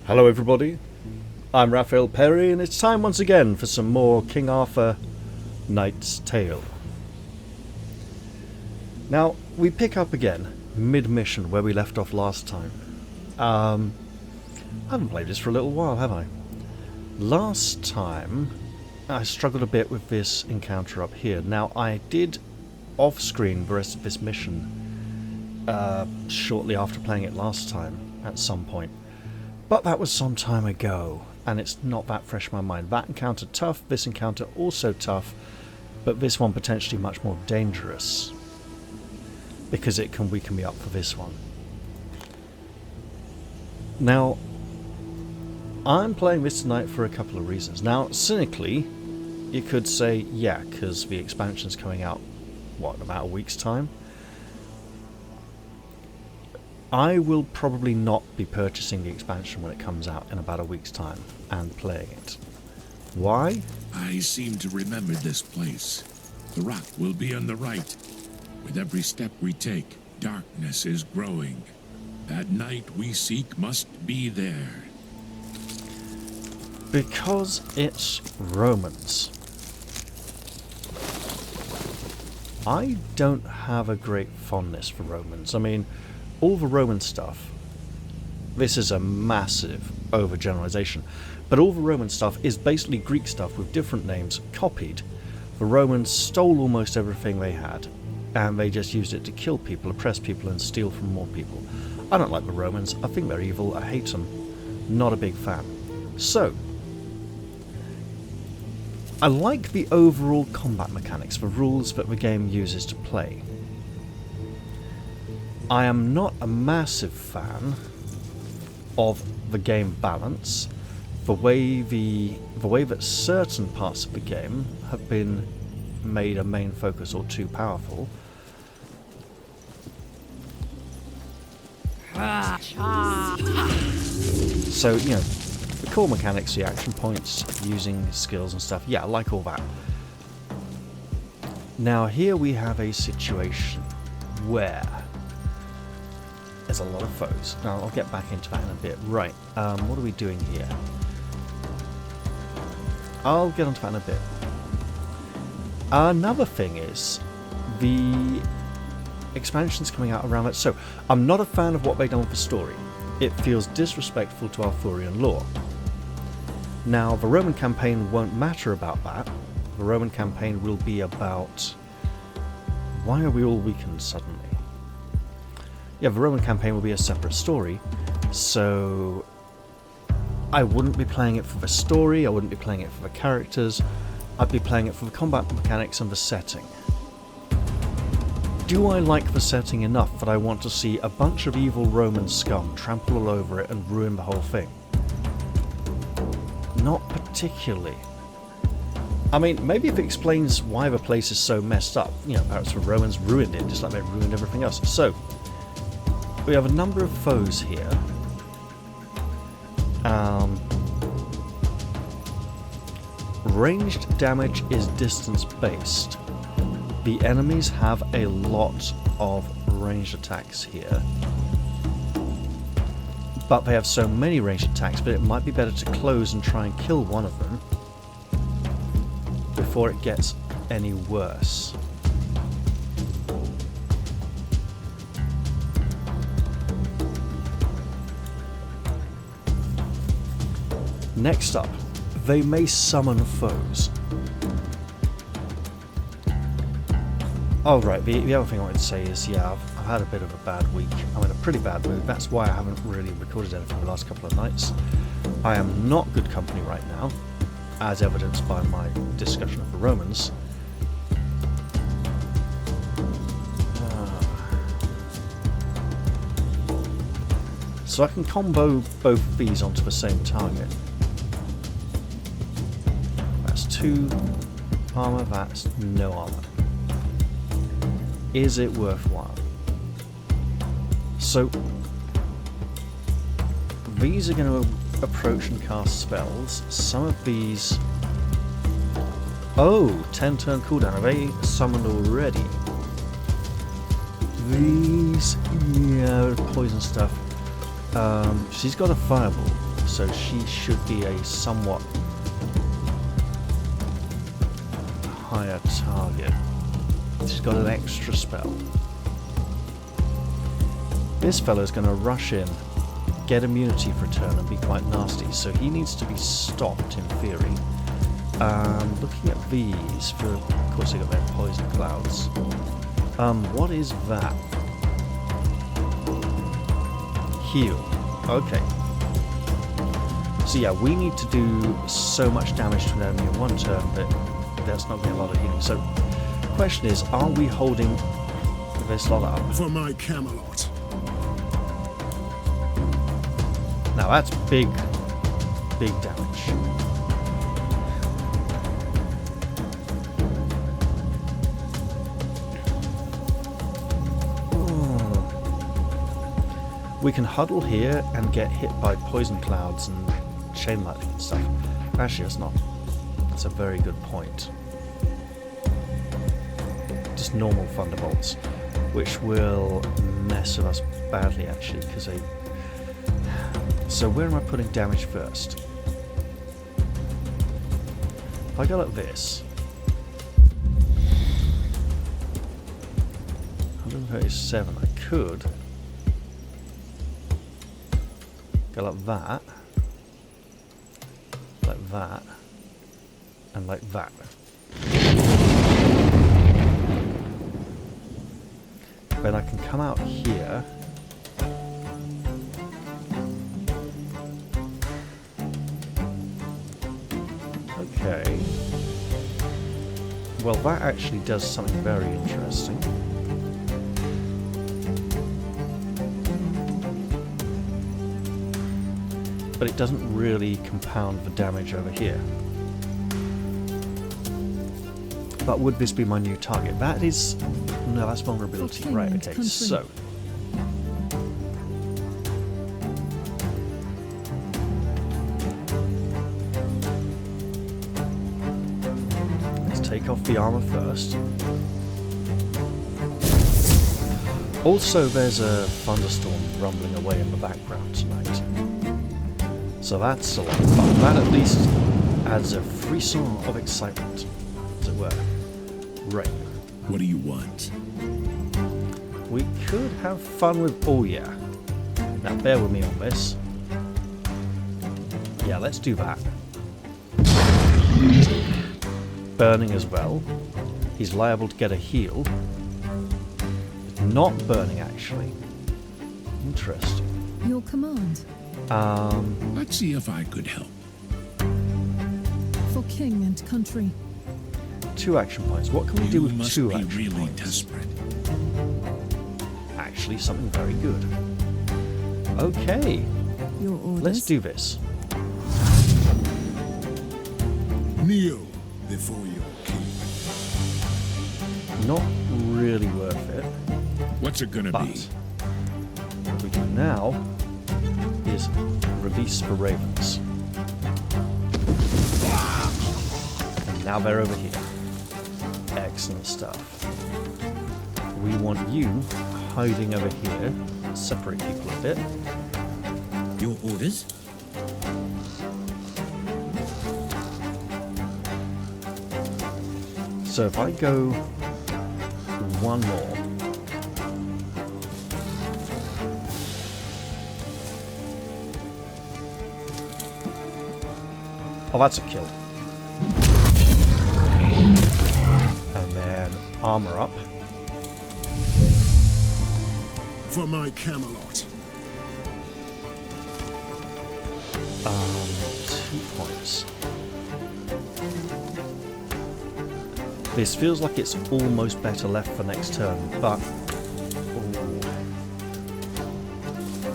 Hello everybody, I'm Raphael Perry and it's time once again for some more King Arthur Knight's Tale. Now, we pick up again, mid-mission where we left off last time. I haven't played this for a little while, have I? Last time, I struggled a bit with this encounter up here. Now, I did off-screen the rest of this mission shortly after playing it last time, at some point. But that was some time ago, and it's not that fresh in my mind. That encounter tough, this encounter also tough, but this one potentially much more dangerous. Because it can weaken me up for this one. Now, I'm playing this tonight for a couple of reasons. Now, cynically, you could say, yeah, because the expansion's coming out, what, in about a week's time? I will probably not be purchasing the expansion when it comes out in about a week's time and playing it. Why? I seem to remember this place. The rock will be on the right. With every step we take, darkness is growing. That night we seek must be there. Because it's Romans. I don't have a great fondness for Romans. I mean, all the Roman stuff, this is a massive overgeneralization, but all the Roman stuff is basically Greek stuff with different names copied. The Romans stole almost everything they had, and they just used it to kill people, oppress people, and steal from more people. I don't like the Romans. I think they're evil. I hate them. Not a big fan. So, I like the overall combat mechanics, the rules that the game uses to play. I am not a massive fan of the game balance, the way that certain parts of the game have been made a main focus or too powerful. So, you know, the core mechanics, the action points, using skills and stuff, yeah, I like all that. Now here we have a situation where there's a lot of foes. Now I'll get back into that in a bit. Right, what are we doing here? I'll get onto that in a bit. Another thing is, the expansion's coming out around that. So, I'm not a fan of what they've done with the story. It feels disrespectful to Arthurian lore. Now, the Roman campaign won't matter about that. The Roman campaign will be about... Why are we all weakened suddenly? Yeah, the Roman campaign will be a separate story, so I wouldn't be playing it for the story, I wouldn't be playing it for the characters, I'd be playing it for the combat mechanics and the setting. Do I like the setting enough that I want to see a bunch of evil Roman scum trample all over it and ruin the whole thing? Not particularly. I mean, maybe if it explains why the place is so messed up, you know, perhaps the Romans ruined it just like they ruined everything else. So, we have a number of foes here. Ranged damage is distance based. The enemies have a lot of ranged attacks here. But they have so many ranged attacks that it might be better to close and try and kill one of them before it gets any worse. Next up, they may summon foes. Oh right, the other thing I wanted to say is, yeah, I've had a bit of a bad week. I'm in a pretty bad mood. That's why I haven't really recorded anything the last couple of nights. I am not good company right now, as evidenced by my discussion of the Romans. So I can combo both of these onto the same target. 2 armor, that's no armor. Is it worthwhile? So, these are going to approach and cast spells. Some of these... Oh, 10 turn cooldown. Are they summoned already? These... yeah, poison stuff. She's got a fireball, so she should be a somewhat higher target. She's got an extra spell. This fellow's going to rush in, get immunity for a turn, and be quite nasty, so he needs to be stopped in theory. Looking at these, of course they got their poison clouds. What is that? Heal. Okay. So yeah, we need to do so much damage to an enemy in one turn that there's not going to be a lot of healing. So, the question is, are we holding this lot up? For my Camelot. Now that's big damage. We can huddle here and get hit by poison clouds and chain lightning and stuff. Actually, that's a very good point. Just normal thunderbolts, which will mess with us badly actually, because they... So where am I putting damage first? If I go like this... 137, I could... Go like that, and like that. Then I can come out here. Okay. Well, that actually does something very interesting. But it doesn't really compound the damage over here. But would this be my new target? That is... No, that's vulnerability. Right, okay, so... Let's take off the armor first. Also, there's a thunderstorm rumbling away in the background tonight. So that's a lot of fun. That at least adds a frisson of excitement, as it were. Right. What do you want? We could have fun with... Oh, yeah. Now, bear with me on this. Yeah, let's do that. Burning as well. He's liable to get a heal. Not burning, actually. Interesting. Your command. Let's see if I could help. For king and country. 2 action points. What can we do with must 2 be action really points? desperate. Actually, something very good. Okay, Your orders. let's do this. Kneel before your king. Not really worth it, What's it gonna but be? what we do now is release the ravens. And now they're over here. Excellent stuff. We want you hiding over here. Separate people a bit. Your orders? So if I go one more. Oh, that's a kill. And then armor up. For my Camelot. 2 points. This feels like it's almost better left for next turn, but... Ooh.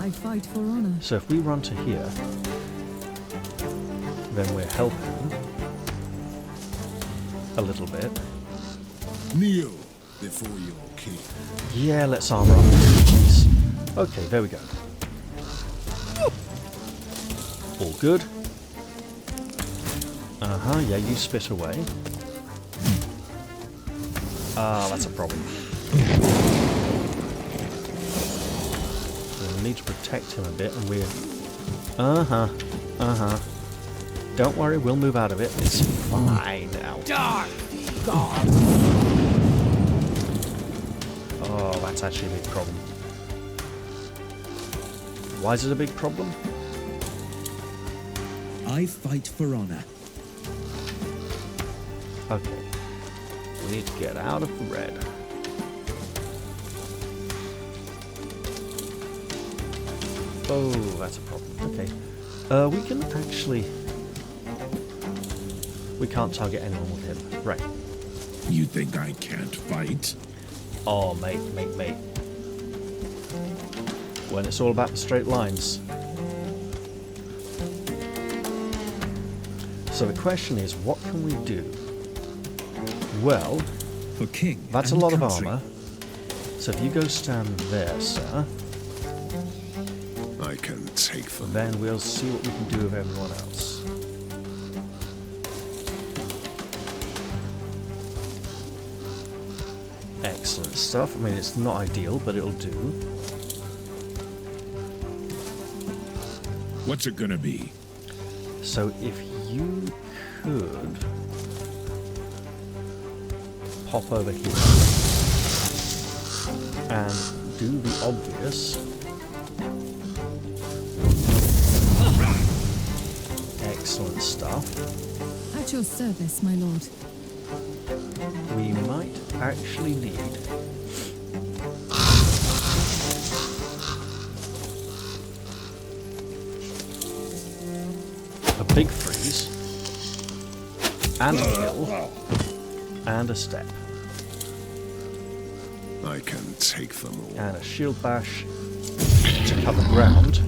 I fight for honor. So if we run to here, then we're helping a little bit. Kneel before your king. Yeah, let's armor up, please. Okay, there we go. All good. Uh-huh, yeah, you spit away. Ah, that's a problem. We'll need to protect him a bit, and we're Uh-huh. Uh-huh. Don't worry, we'll move out of it. It's fine now. Dark God. Oh, that's actually a big problem. Why is it a big problem? I fight for honor. Okay. We need to get out of the red. Oh, that's a problem. Okay. We can actually... We can't target anyone with him. Right. You think I can't fight? Oh, mate. When it's all about the straight lines. So the question is, what can we do? Well, For king that's a and lot of country. armor. So if you go stand there, sir, I can take them. then we'll see what we can do with everyone else. Excellent stuff. I mean, it's not ideal, but it'll do. What's it gonna be? So if you could pop over here and do the obvious. Excellent stuff. At your service, my lord. We might actually need a big freeze and a hill and a step I can take them all. and a shield bash to cover ground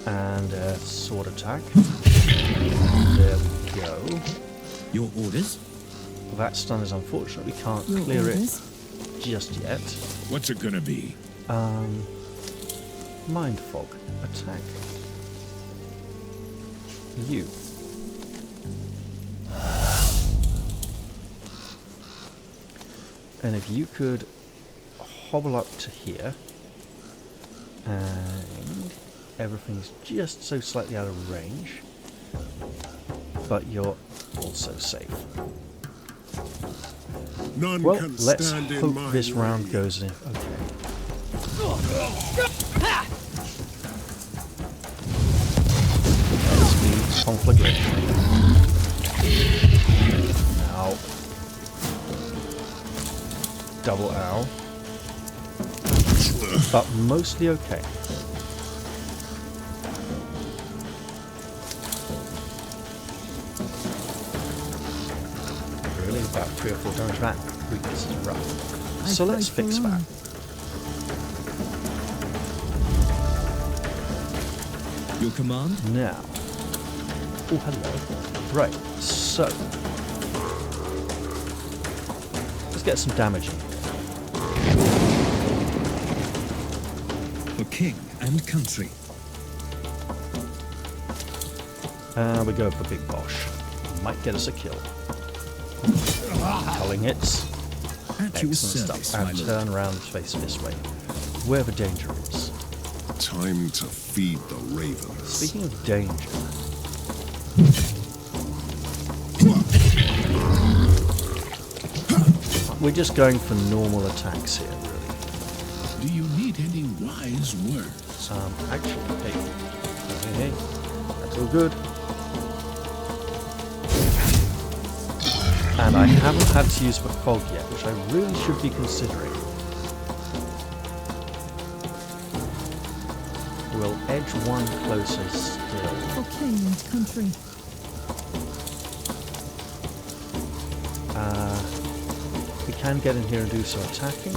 and a sword attack. There we go. Your orders? That stun is unfortunate. We can't Your clear orders? it just yet. What's it gonna be? Mind fog attack. You. And if you could hobble up to here, and everything's just so slightly out of range, but you're also safe. None Well, can let's stand in hope my this way. round goes in. Okay. Let's be conflagration. Ow. Double ow. But mostly okay. Really, about 3 or 4 damage back. Weakness is rough. So let's fight fix for that. honor. Your command? Now. Oh, hello. Right, so. Let's get some damage in. For king and country. And we go for Big Bosh. Might get us a kill. Culling hits. At your Excellent service, stuff. my And lord. turn around and face this way. Where the danger is. Time to feed the ravens. Speaking of danger. We're just going for normal attacks here, really. Do you need any wise words? Actually, hey, that's all good. And I haven't had to use the fog yet, which I really should be considering. We'll edge one closer still. For king and country. We can get in here and do some attacking.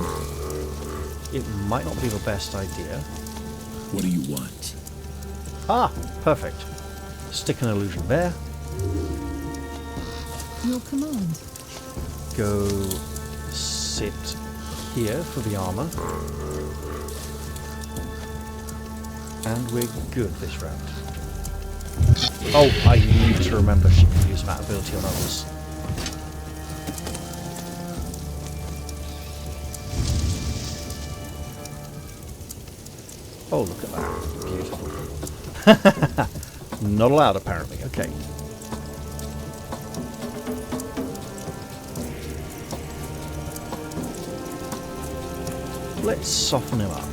It might not be the best idea. What do you want? Ah, perfect. Stick an illusion there. Your command. Go sit here for the armor. And we're good this round. Oh, I need to remember she can use that ability on others. Oh, look at that. Beautiful. Not allowed, apparently. Okay. Let's soften him up.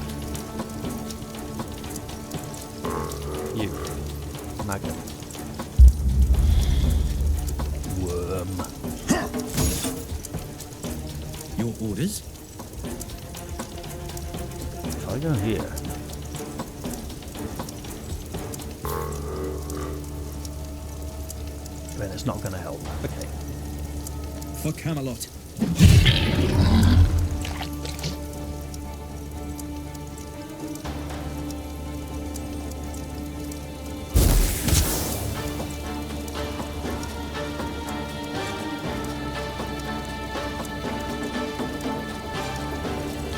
You. Maggot. Worm. Your orders? If I go here... then it's not going to help. Okay. For Camelot.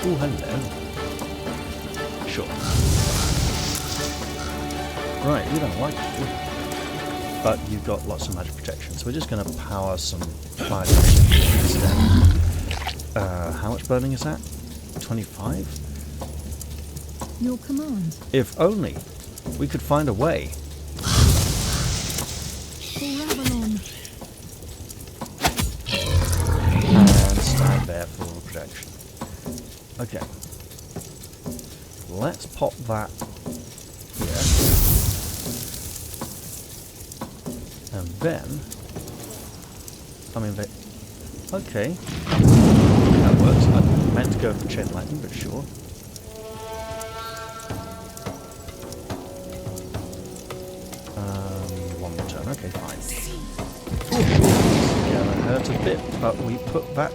Oh, hello. Sure. Right, you don't like it, do you? But you've got lots of magic protection, so we're just going to power some fire instead. How much burning is that? 25? Your command. If only we could find a way. For Avalon. And stand there for protection. Okay. Let's pop that here. And then... I mean, okay. That works. I meant to go for chain lightning, but sure. One more turn. Okay, fine. Yeah, that hurt a bit, but we put that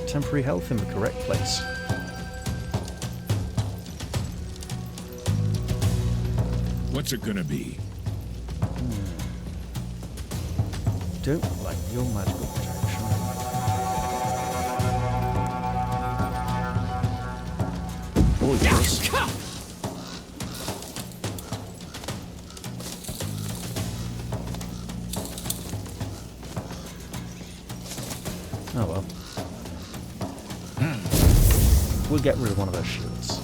temporary health in the correct place. What's it gonna be? Don't like your magical protection. Oh, yes. Oh well. We'll get rid of one of those shields.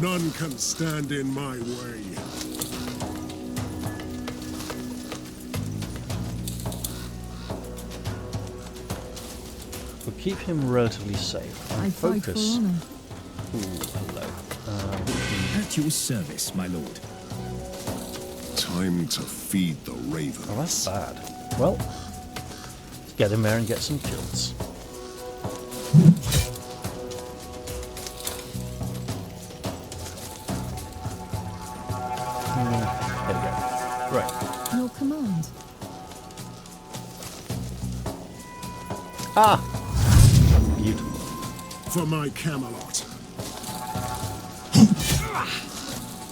None can stand in my way. We'll keep him relatively safe. I And fight for focus. honor. Ooh, hello. At your service, my lord. Time to feed the Oh, ravens. that's bad. Well, let's get in there and get some kills. There we go. Right. Your command. Ah! Beautiful. For my Camelot.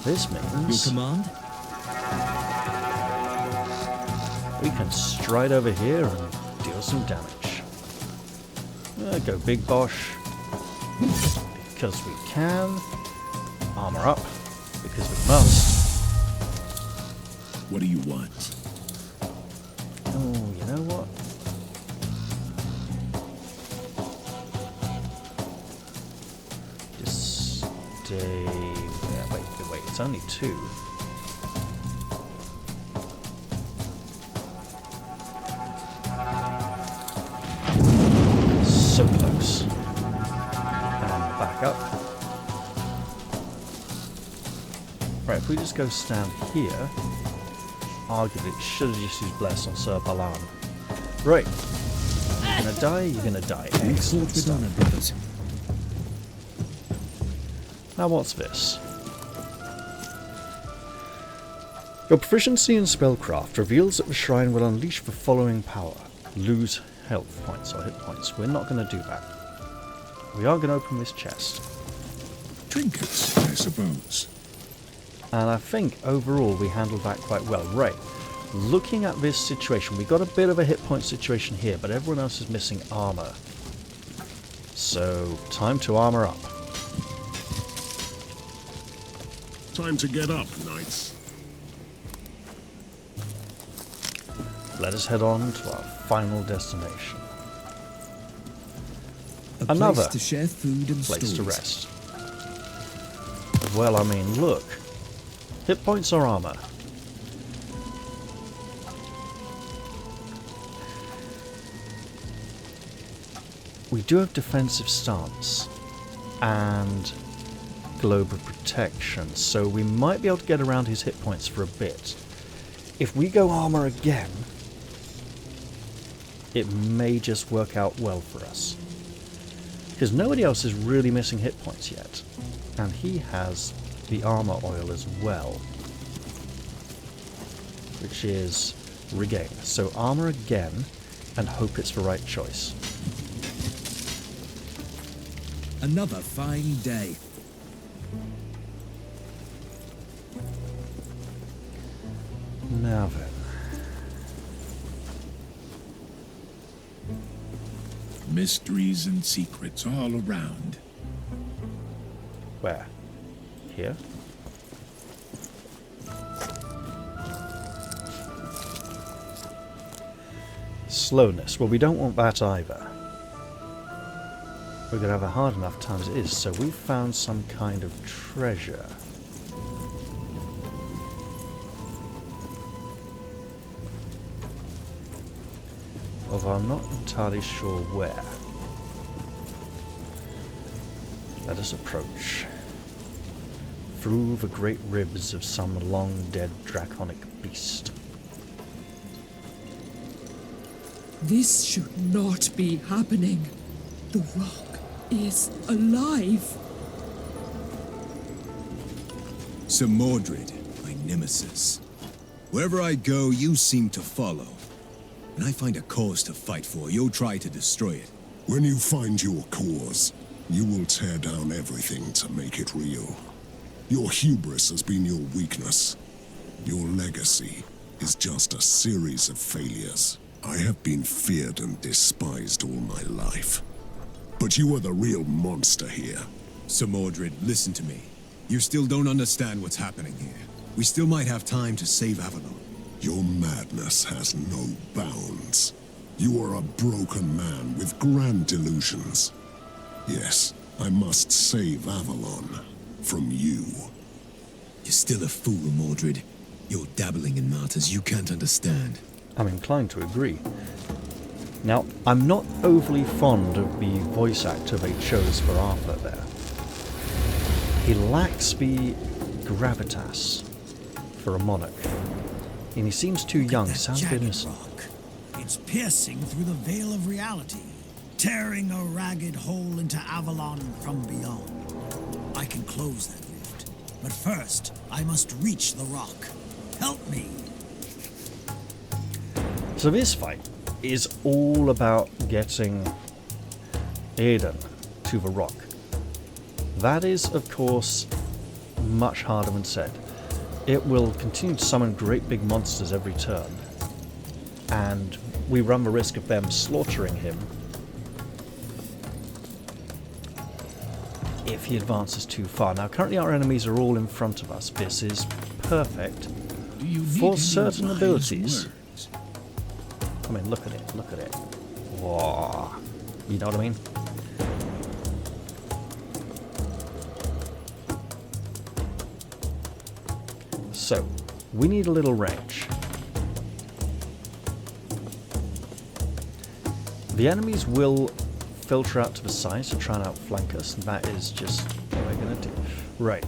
This Your means command? we can stride over here and deal some damage. Go big bosh. Because we can. Armor up. Because we must. What do you want? Oh, you know what? Just stay there. Wait, it's only 2. So close. And back up. Right, if we just go stand here, arguably should have just used Bless on Sir Balan. Right. You're gonna die, you're gonna die. We fought Excellent with stuff. honor, brothers. Now what's this? Your proficiency in spellcraft reveals that the shrine will unleash the following power. Lose health points or hit points. We're not going to do that. We are going to open this chest. Trinkets, I suppose. And I think overall we handled that quite well. Right. Looking at this situation, we got a bit of a hit point situation here, but everyone else is missing armor. So, time to armor up. Time to get up, knights. Let us head on to our final destination. A Another place to share food and Place stories. to rest. Well, I mean, look. Hit points or armor? We do have defensive stance and globe of protection, so we might be able to get around his hit points for a bit. If we go armor again, it may just work out well for us. Because nobody else is really missing hit points yet. And he has the armor oil as well, which is regain. So armor again, and hope it's the right choice. Another fine day. Now then. Mysteries and secrets all around. Where? Here? Slowness. Well, we don't want that either. We're going to have a hard enough time as it is, so we've found some kind of treasure. Although I'm not entirely sure where. Let us approach. Through the great ribs of some long-dead draconic beast. This should not be happening. The rock is alive. Sir Mordred, my nemesis. Wherever I go, you seem to follow. When I find a cause to fight for, you'll try to destroy it. When you find your cause, you will tear down everything to make it real. Your hubris has been your weakness. Your legacy is just a series of failures. I have been feared and despised all my life. But you are the real monster here. Sir Mordred, listen to me. You still don't understand what's happening here. We still might have time to save Avalon. Your madness has no bounds. You are a broken man with grand delusions. Yes, I must save Avalon from you. You're still a fool, Mordred. You're dabbling in matters you can't understand. I'm inclined to agree. Now, I'm not overly fond of the voice actor they chose for Arthur there. He lacks the gravitas for a monarch. And he seems too young, sounds a bit innocent. Rock. It's piercing through the veil of reality, tearing a ragged hole into Avalon from beyond. I can close that rift, but first I must reach the rock. Help me. So this fight is all about getting Aiden to the rock. That is, of course, much harder than said. It will continue to summon great big monsters every turn, and we run the risk of them slaughtering him if he advances too far. Now, currently our enemies are all in front of us. This is perfect for certain abilities. Words? I mean, look at it, look at it. Whoa. You know what I mean? So, we need a little range. The enemies will filter out to the side to try and outflank us, and that is just what we're going to do. Right.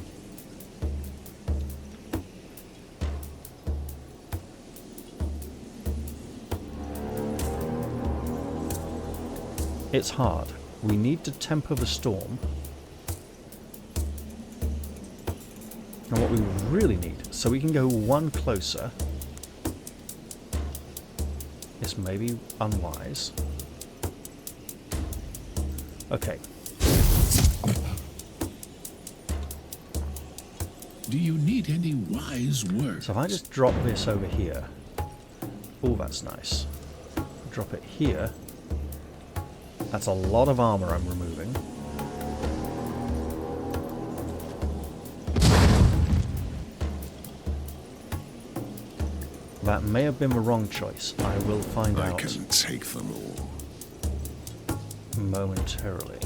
It's hard. We need to temper the storm. And what we really need, so we can go one closer, is maybe unwise. Okay. Do you need any wise words? So if I just drop this over here, oh, that's nice. Drop it here. That's a lot of armor I'm removing. That may have been the wrong choice. I will find out. I can take them all. Momentarily.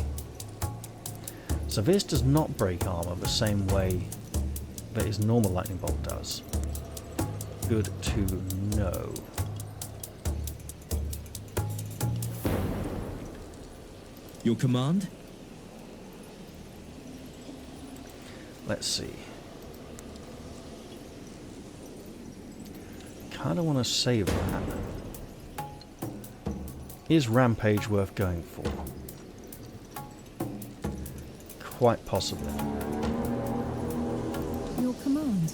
So So this does not break armor the same way that his normal lightning bolt does. Good to know. Your command? Let's see. Kinda want to save that. Is Rampage worth going for? Quite possibly. Your command.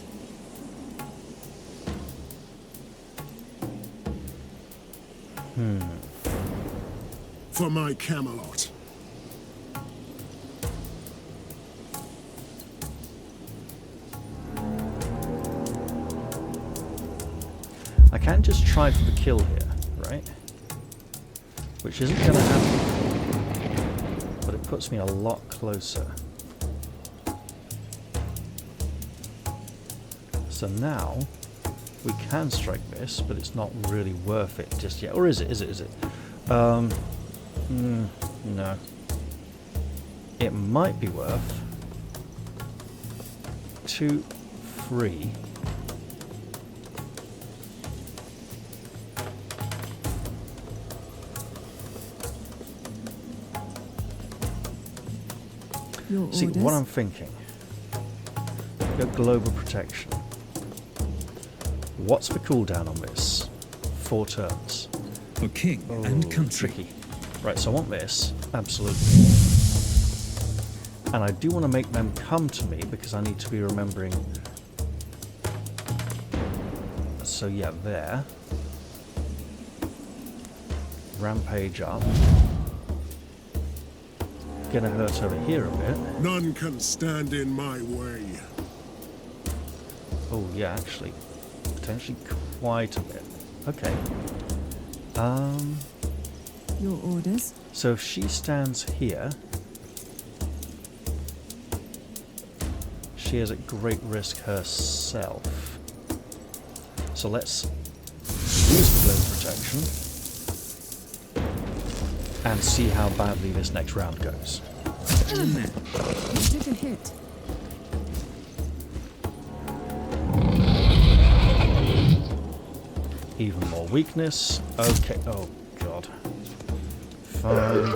For my Camelot. I can just try for the kill here, right? Which isn't going to happen. But it puts me a lot closer. So now, we can strike this, but it's not really worth it just yet. Or is it? Is it? No. It might be worth 2, 3. Your See, orders. what I'm thinking. Got global protection. What's the cooldown on this? 4 turns. For king and country. Tricky. Right, so I want this. Absolutely. And I do want to make them come to me because I need to be remembering. So yeah, there. Rampage up. Gonna hurt over here a bit. None can stand in my way. Oh yeah, actually, potentially quite a bit. Okay. Your orders. So if she stands here, she is at great risk herself. So let's use the global protection and see how badly this next round goes. You took a hit. Even more weakness. Okay. Oh god. Fine.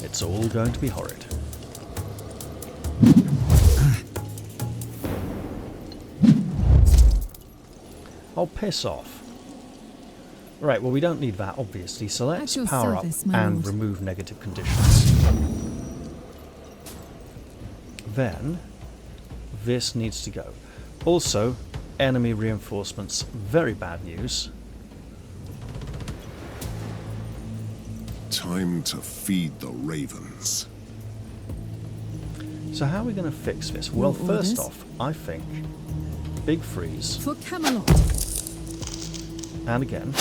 It's all going to be horrid. Oh, piss off. Right, well we don't need that, obviously, so let's At your power service, up my and lord. remove negative conditions. Then, this needs to go. Also, enemy reinforcements, very bad news. Time to feed the ravens. So how are we going to fix this? Well, Your first orders? off, I think, big freeze, For Camelot. and again.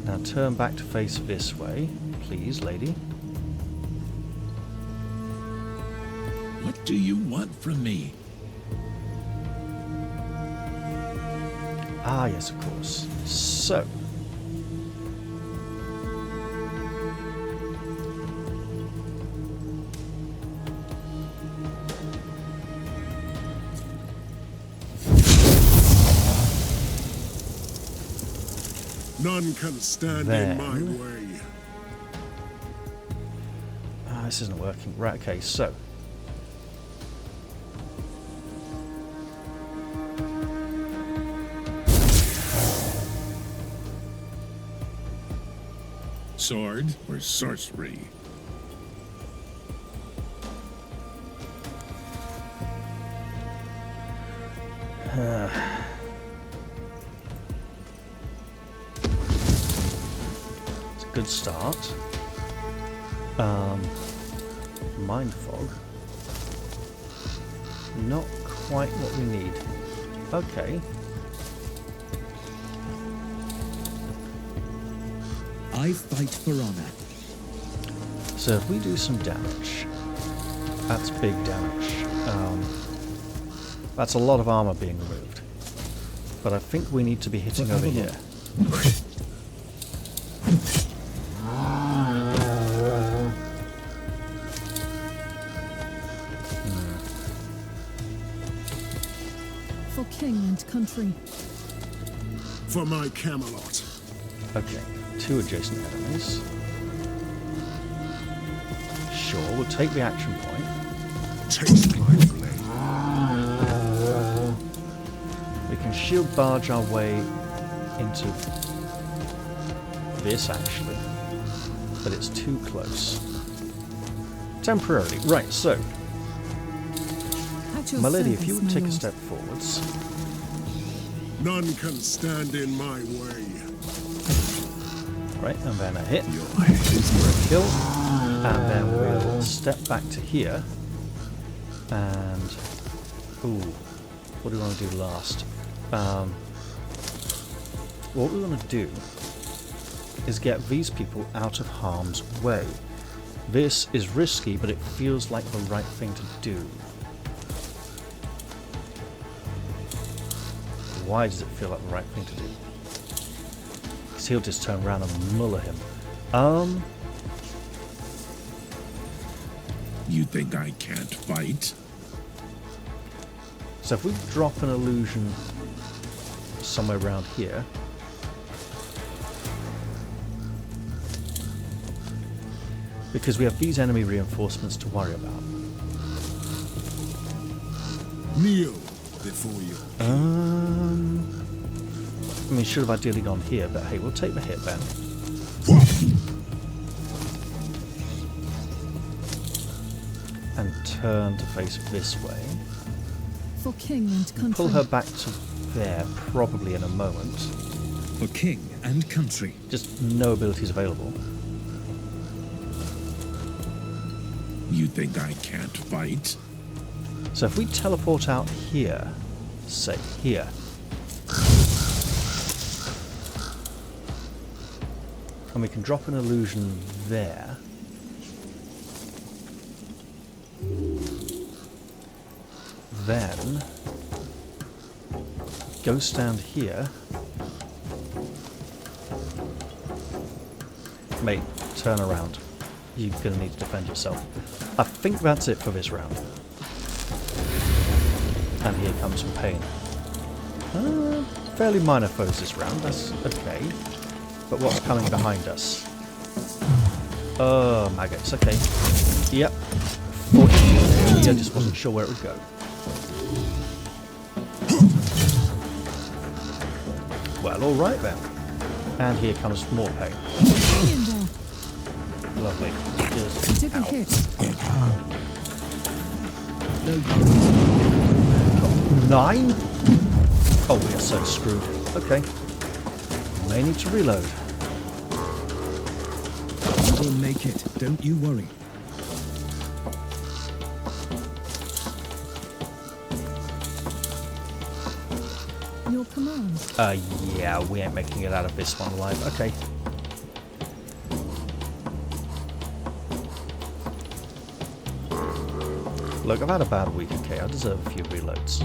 Now turn back to face this way, please, lady. What do you want from me? Ah, yes, of course. So. None can stand Then- in my way. Ah, this isn't working. Right, okay, so. Sword or sorcery? It's a good start. Mind fog. Not quite what we need. Okay. I fight for honor. So if we do some damage, that's big damage. That's a lot of armor being removed. But I think we need to be hitting over here. For king and country. For my Camelot. Okay, 2 adjacent enemies. Sure, we'll take the action point. Taste my blade. We can shield barge our way into this, actually. But it's too close. Temporarily. Right, so. At your My lady, if you service, would my take a lord. step forwards. None can stand in my way. Right, and then a hit. For a kill. And then we'll step back to here. And... ooh. What do we want to do last? What we want to do is get these people out of harm's way. This is risky, but it feels like the right thing to do. Why does it feel like the right thing to do? Because he'll just turn around and muller him. You think I can't fight? So if we drop an illusion somewhere around here, because we have these enemy reinforcements to worry about. Kneel before you. I mean, should have ideally gone here, but hey, we'll take the hit then. And turn to face this way. For king and country. Pull her back to there, probably in a moment. For king and country. Just no abilities available. You think I can't fight? So if we teleport out here, say here, and we can drop an illusion there, then go stand here. Mate, turn around. You're going to need to defend yourself. I think that's it for this round. And here comes some pain. Fairly minor foes this round, that's okay. But what's coming behind us? Oh, maggots, okay. Yep. 40. I just wasn't sure where it would go. Well, alright then. And here comes more pain. Hang in there. Lovely. You took a hit. 9? Oh, we are so screwed. Okay. May need to reload. We'll make it, don't you worry. Your command. Yeah, we ain't making it out of this one alive. Okay. Look, I've had a bad week, okay? I deserve a few reloads.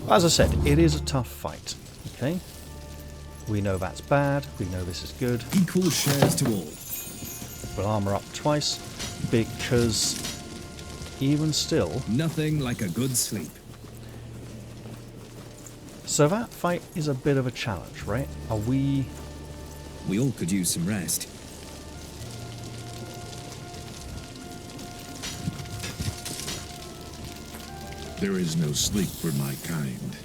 As I said, it is a tough fight, okay? We know that's bad, we know this is good. Equal shares to all. We'll armor up twice, because even still... Nothing like a good sleep. So that fight is a bit of a challenge, right? Are we... We all could use some rest. There is no sleep for my kind.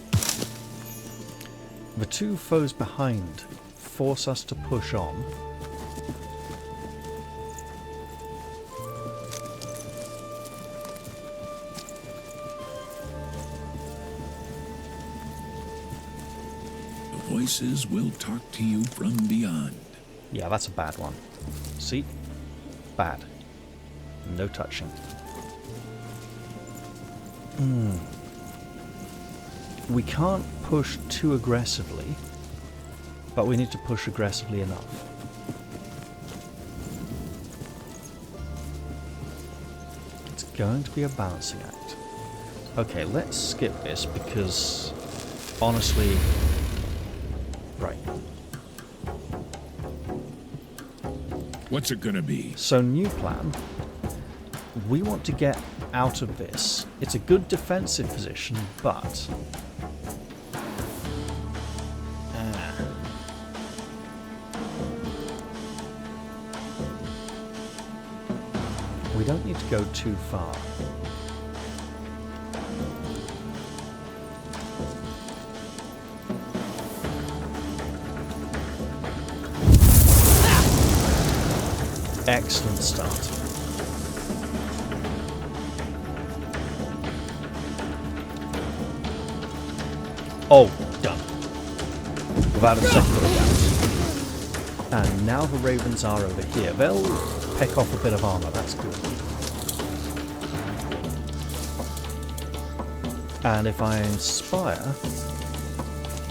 The two foes behind force us to push on. The voices will talk to you from beyond. Yeah, that's a bad one. See? Bad. No touching. We can't push too aggressively, but we need to push aggressively enough. going to be a balancing act. Okay, let's skip this because, honestly... Right. What's it gonna be? So, new plan. We want to get out of this. It's a good defensive position, but... we don't need to go too far. Excellent start. Oh, done. Without a second of doubt. And now the ravens are over here. They'll peck off a bit of armor, that's good. And if I inspire,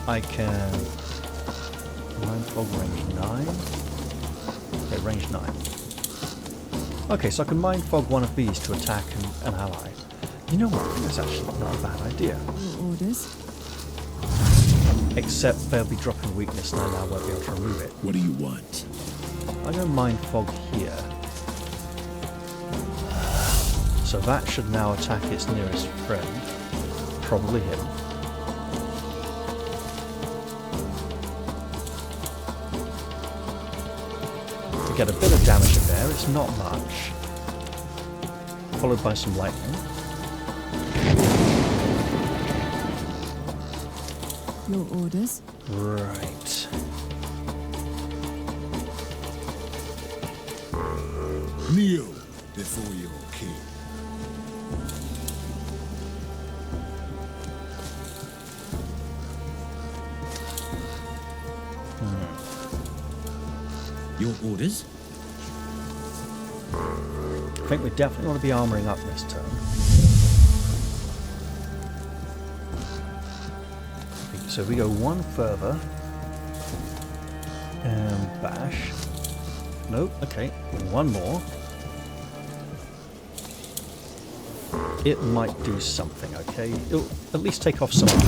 I can... Mind fog range 9? Okay, range 9. Okay, so I can mind fog one of these to attack an ally. You know what? That's actually not a bad idea. Your orders. Except they'll be dropping weakness and I now won't be able to remove it. What do you want? I'm going to mind fog here. So that should now attack its nearest friend. Probably him. To get a bit of damage in there, it's not much. Followed by some lightning. Your orders. Right. Kneel before your king. Your orders? I think we definitely want to be armouring up this turn. So we go one further. And bash. Nope, okay. One more. It might do something, okay? It'll at least take off some armor.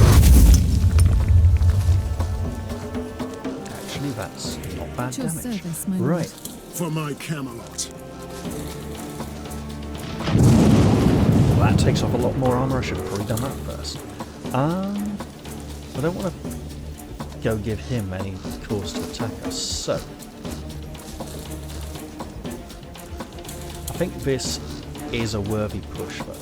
Actually, that's not bad At your damage. service, my lord. Right. For my Camelot. Well, that takes off a lot more armor. I should have probably done that first. I don't want to go give him any cause to attack us, so... I think this is a worthy push, though.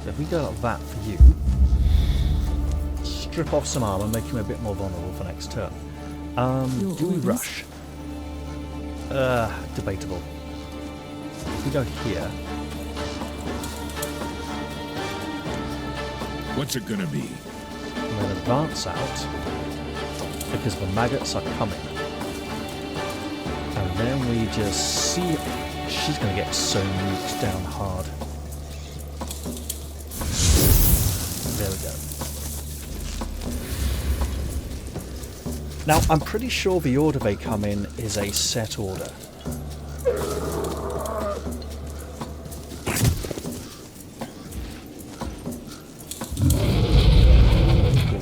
So if we go like that for you, strip off some armor, make him a bit more vulnerable for next turn. Do we rush? Debatable. If we go here... What's it gonna be? I'm going to advance out because the maggots are coming. And then we just see... She's going to get so nuked down hard. There we go. Now, I'm pretty sure the order they come in is a set order.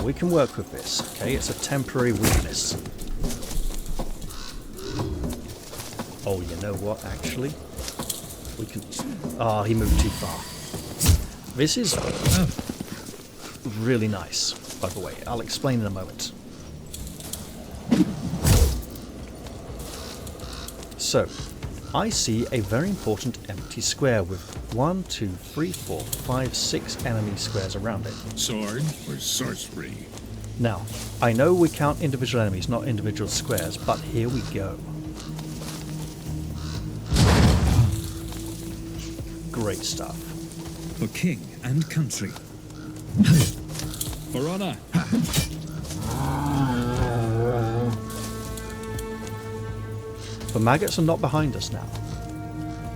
We can work with this, okay? It's a temporary weakness. Oh, you know what, actually? We can... Ah, he moved too far. This is really nice, by the way. I'll explain in a moment. So, I see a very important empty square with 1, 2, 3, 4, 5, 6 enemy squares around it. Sword or sorcery? Now, I know we count individual enemies, not individual squares, but here we go. Great stuff. For king and country. For honor. The maggots are not behind us now.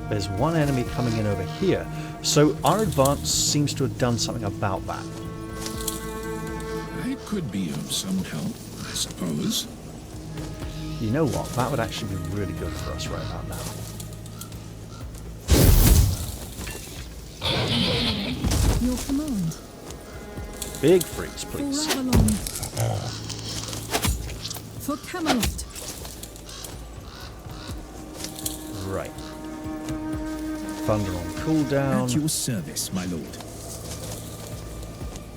There's one enemy coming in over here, so our advance seems to have done something about that. I could be of some help, I suppose. You know what? That would actually be really good for us right about now. Your command. Big freeze, please. For Avalon. For Camelot. Right. Thunder on cooldown. At your service, my lord.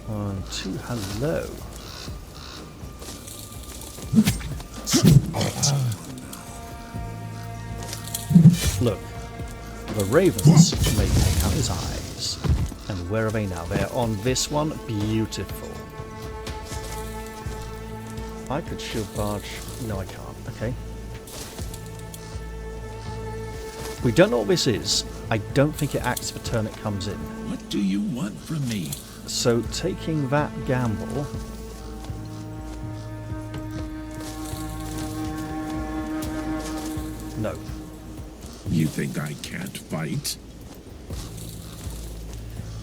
1, 2, hello. Look, the ravens may take out his eyes. And where are they now? They're on this one. Beautiful. I could shield barge. No, I can't. Okay. We don't know what this is. I don't think it acts the turn it comes in. What do you want from me? So taking that gamble. No. You think I can't fight?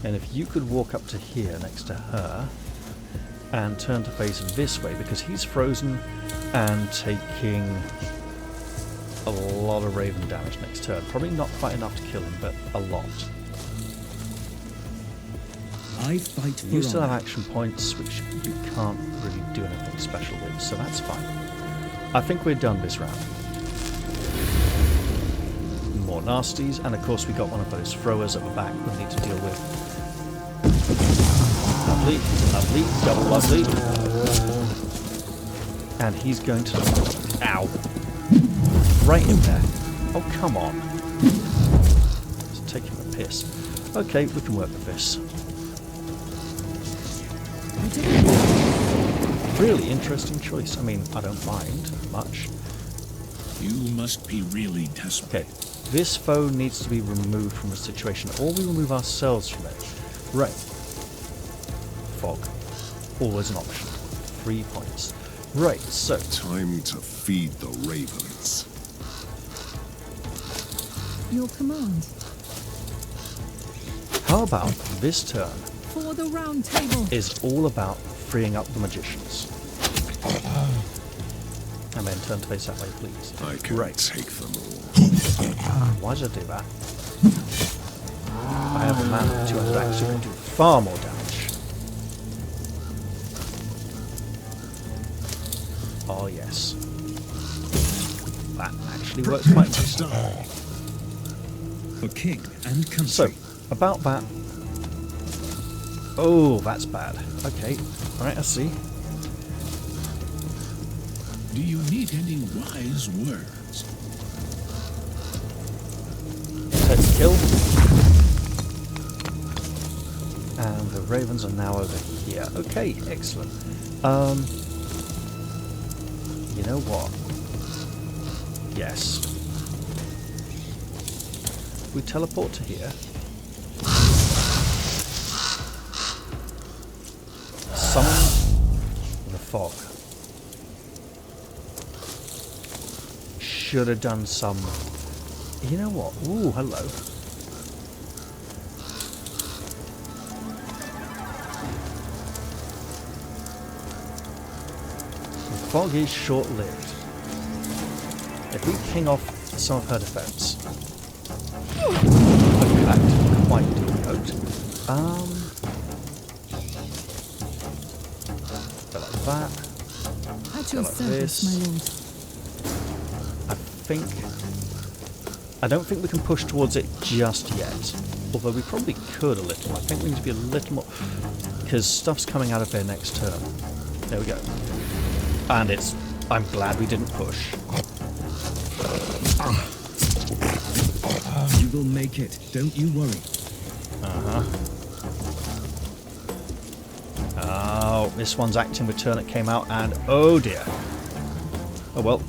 And if you could walk up to here next to her and turn to face this way because he's frozen and taking a lot of raven damage next turn. Probably not quite enough to kill him, but a lot. I fight for You still have honor. action points, which you can't really do anything special with, so that's fine. I think we're done this round. More nasties, and of course we got one of those throwers at the back we need to deal with. Lovely, lovely, double lovely. And he's going to... Ow! Right in there. Oh, come on. It's taking the piss. Okay, we can work with this. Really interesting choice. I mean, I don't mind much. You must be really desperate. Okay, this foe needs to be removed from the situation, or we remove ourselves from it. Right. Fog. Always an option. 3 points. Right, so... Time to feed the ravens. Your command. How about this turn For the round table. is all about freeing up the magicians. And then turn to face that way, please. I can Right. take them all. Why did I do that? I have a man with 200 axe who can do far more damage. Oh yes. That actually works quite nicely. For king and country. So, about that... Oh, that's bad. Okay, right, I see. Do you need any wise words? Take the kill. And the ravens are now over here. Okay, excellent. You know what? Yes. We teleport to here. Summon the fog. Should have done some... You know what? Ooh, hello. The fog is short-lived. If we ping off some of her defense... Okay, that didn't quite do the note. Go like that. At your like service, this. my lord. I don't think we can push towards it just yet. Although we probably could a little. I think we need to be a little more... Because stuff's coming out of there next turn. There we go. And it's... I'm glad we didn't push. You will make it, don't you worry. Uh-huh. Oh, this one's acting with turn it came out, and oh dear. Oh well.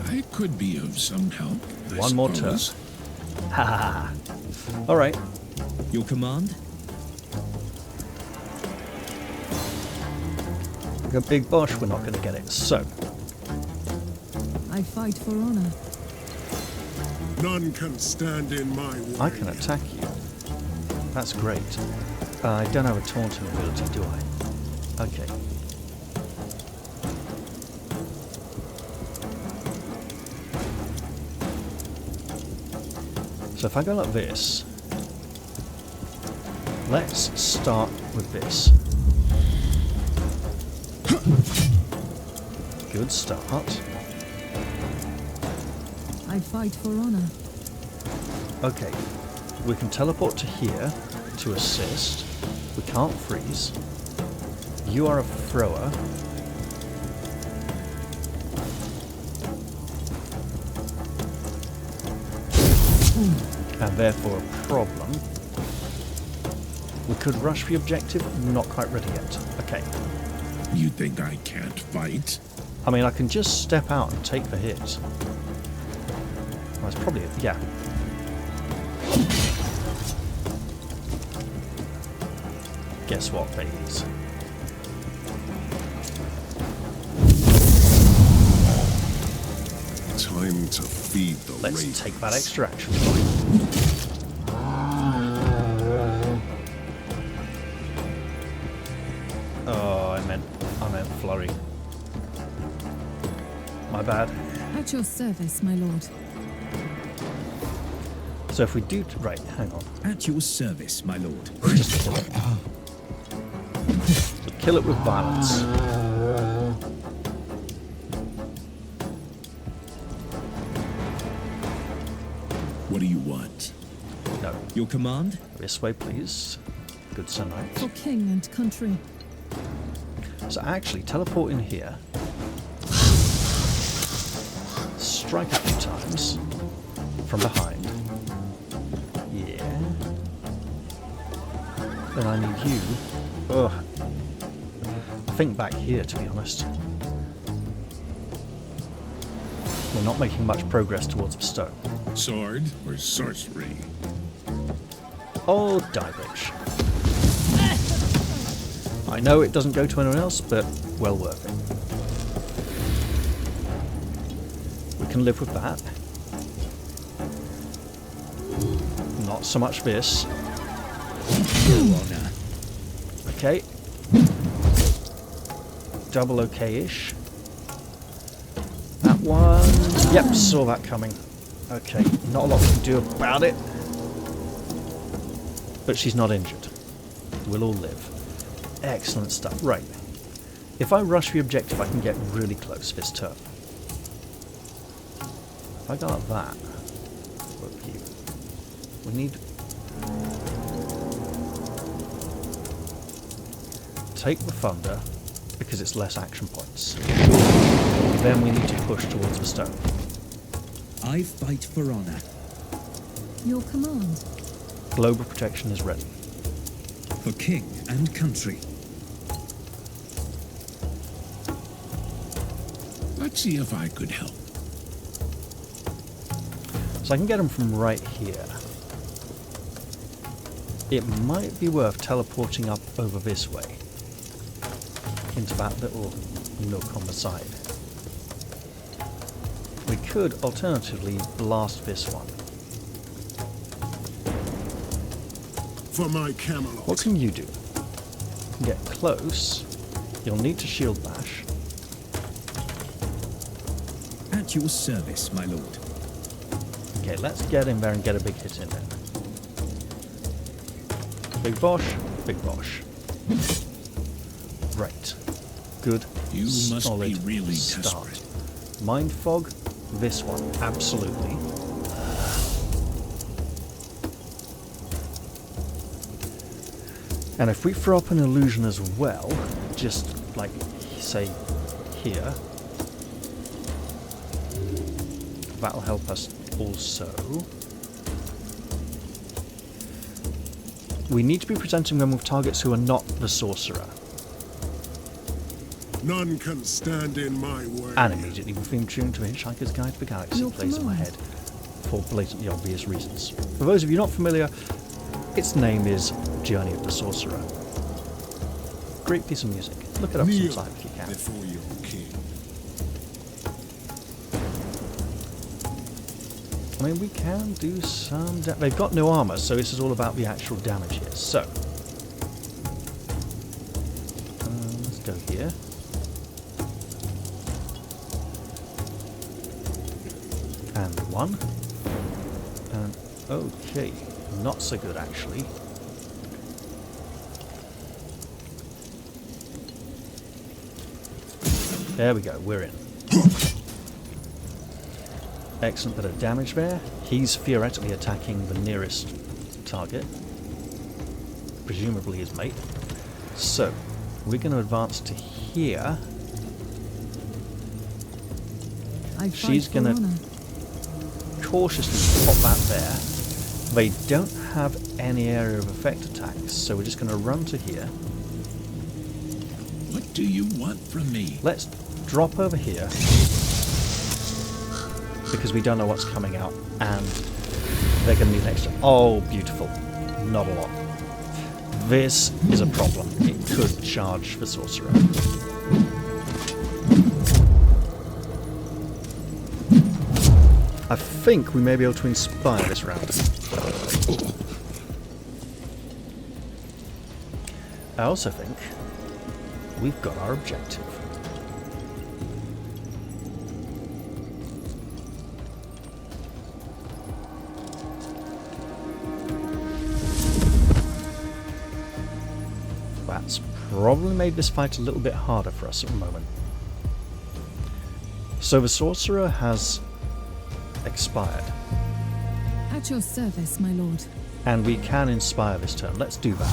I could be of some help. I One more turn. suppose. Ha ha ha. Alright. Your command? A big bosh, we're not going to get it. So, I fight for honor. None can stand in my way. I can attack you. That's great. I don't have a taunting ability, do I? Okay. So if I go like this, let's start with this. Good start. I fight for honor. Okay, we can teleport to here to assist. We can't freeze. You are a thrower. And therefore a problem. We could rush the objective, not quite ready yet. Okay. You think I can't fight? I mean, I can just step out and take the hit. Well, that's probably it, yeah. Guess what, babies? Time to feed the Let's ravens. take that extra action point. Oh, I meant flurry. My bad. At your service, my lord. So if we do... right, hang on. At your service, my lord. Just kill it. Kill it with violence. What do you want? No. Your command? This way, please. Good Sir Knight. For king and country. So actually, teleport in here. Strike a few times. From behind. Yeah. Then I need you. Ugh. I think back here, to be honest. We're not making much progress towards the stone. Sword or sorcery? Oh, die, bitch. I know it doesn't go to anyone else, but well worth it. We can live with that. Not so much this. Your honor. Okay. Double okay-ish. That one... Yep, saw that coming. Okay, not a lot we can do about it. But she's not injured. We'll all live. Excellent stuff. Right. If I rush the objective, I can get really close this turn. If I go like that... Whoop you. We need... Take the thunder, because it's less action points. Then we need to push towards the stone. I fight for honor. Your command. Global protection is ready. For king and country. Let's see if I could help. So I can get them from right here. It might be worth teleporting up over this way. Into that little nook on the side. We could alternatively blast this one. For my Camelot. What can you do? You can get close. You'll need to shield bash. At your service, my lord. Okay, let's get in there and get a big hit in there. Big bosh, big bosh. Right. Good, You must solid be really start. desperate. Mind fog, this one, absolutely. And if we throw up an illusion as well, just like, say, here, that'll help us also. We need to be presenting them with targets who are not the Sorcerer. None can stand in my way. And immediately the theme tune to Hitchhiker's Guide to the Galaxy Your plays in my command. head for blatantly obvious reasons. For those of you not familiar, its name is Journey of the Sorcerer. Great piece of music. Look it up Kneel sometime if you can. before your king. I mean, we can do some... They've got no armor, so this is all about the actual damage here. So, let's go here. And one. And Okay, not so good actually. There we go, we're in. Excellent bit of damage there. He's theoretically attacking the nearest target, presumably his mate. So, we're going to advance to here. She's going to cautiously pop that there. They don't have any area of effect attacks, so we're just going to run to here. What do you want from me? Let's drop over here, because we don't know what's coming out, and they're going to be next to... Oh, beautiful. Not a lot. This is a problem. It could charge the Sorcerer. I think we may be able to inspire this round. I also think we've got our objective. That's probably made this fight a little bit harder for us at the moment. So the Sorcerer has expired. At your service, my lord. And we can inspire this turn. Let's do that.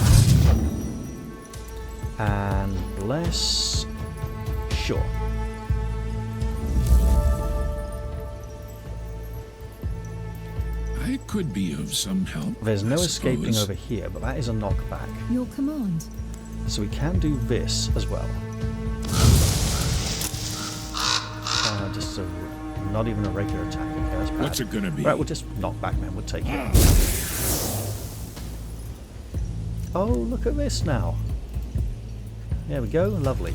And bless... Sure. I could be of some help. There's no I escaping suppose. over here, but that is a knockback. Your command. So we can do this as well. Just a, not even a regular attack. Okay, that's bad. What's it gonna be? Right, we'll just knock back, man. We'll take it. Oh, look at this now. There we go. Lovely.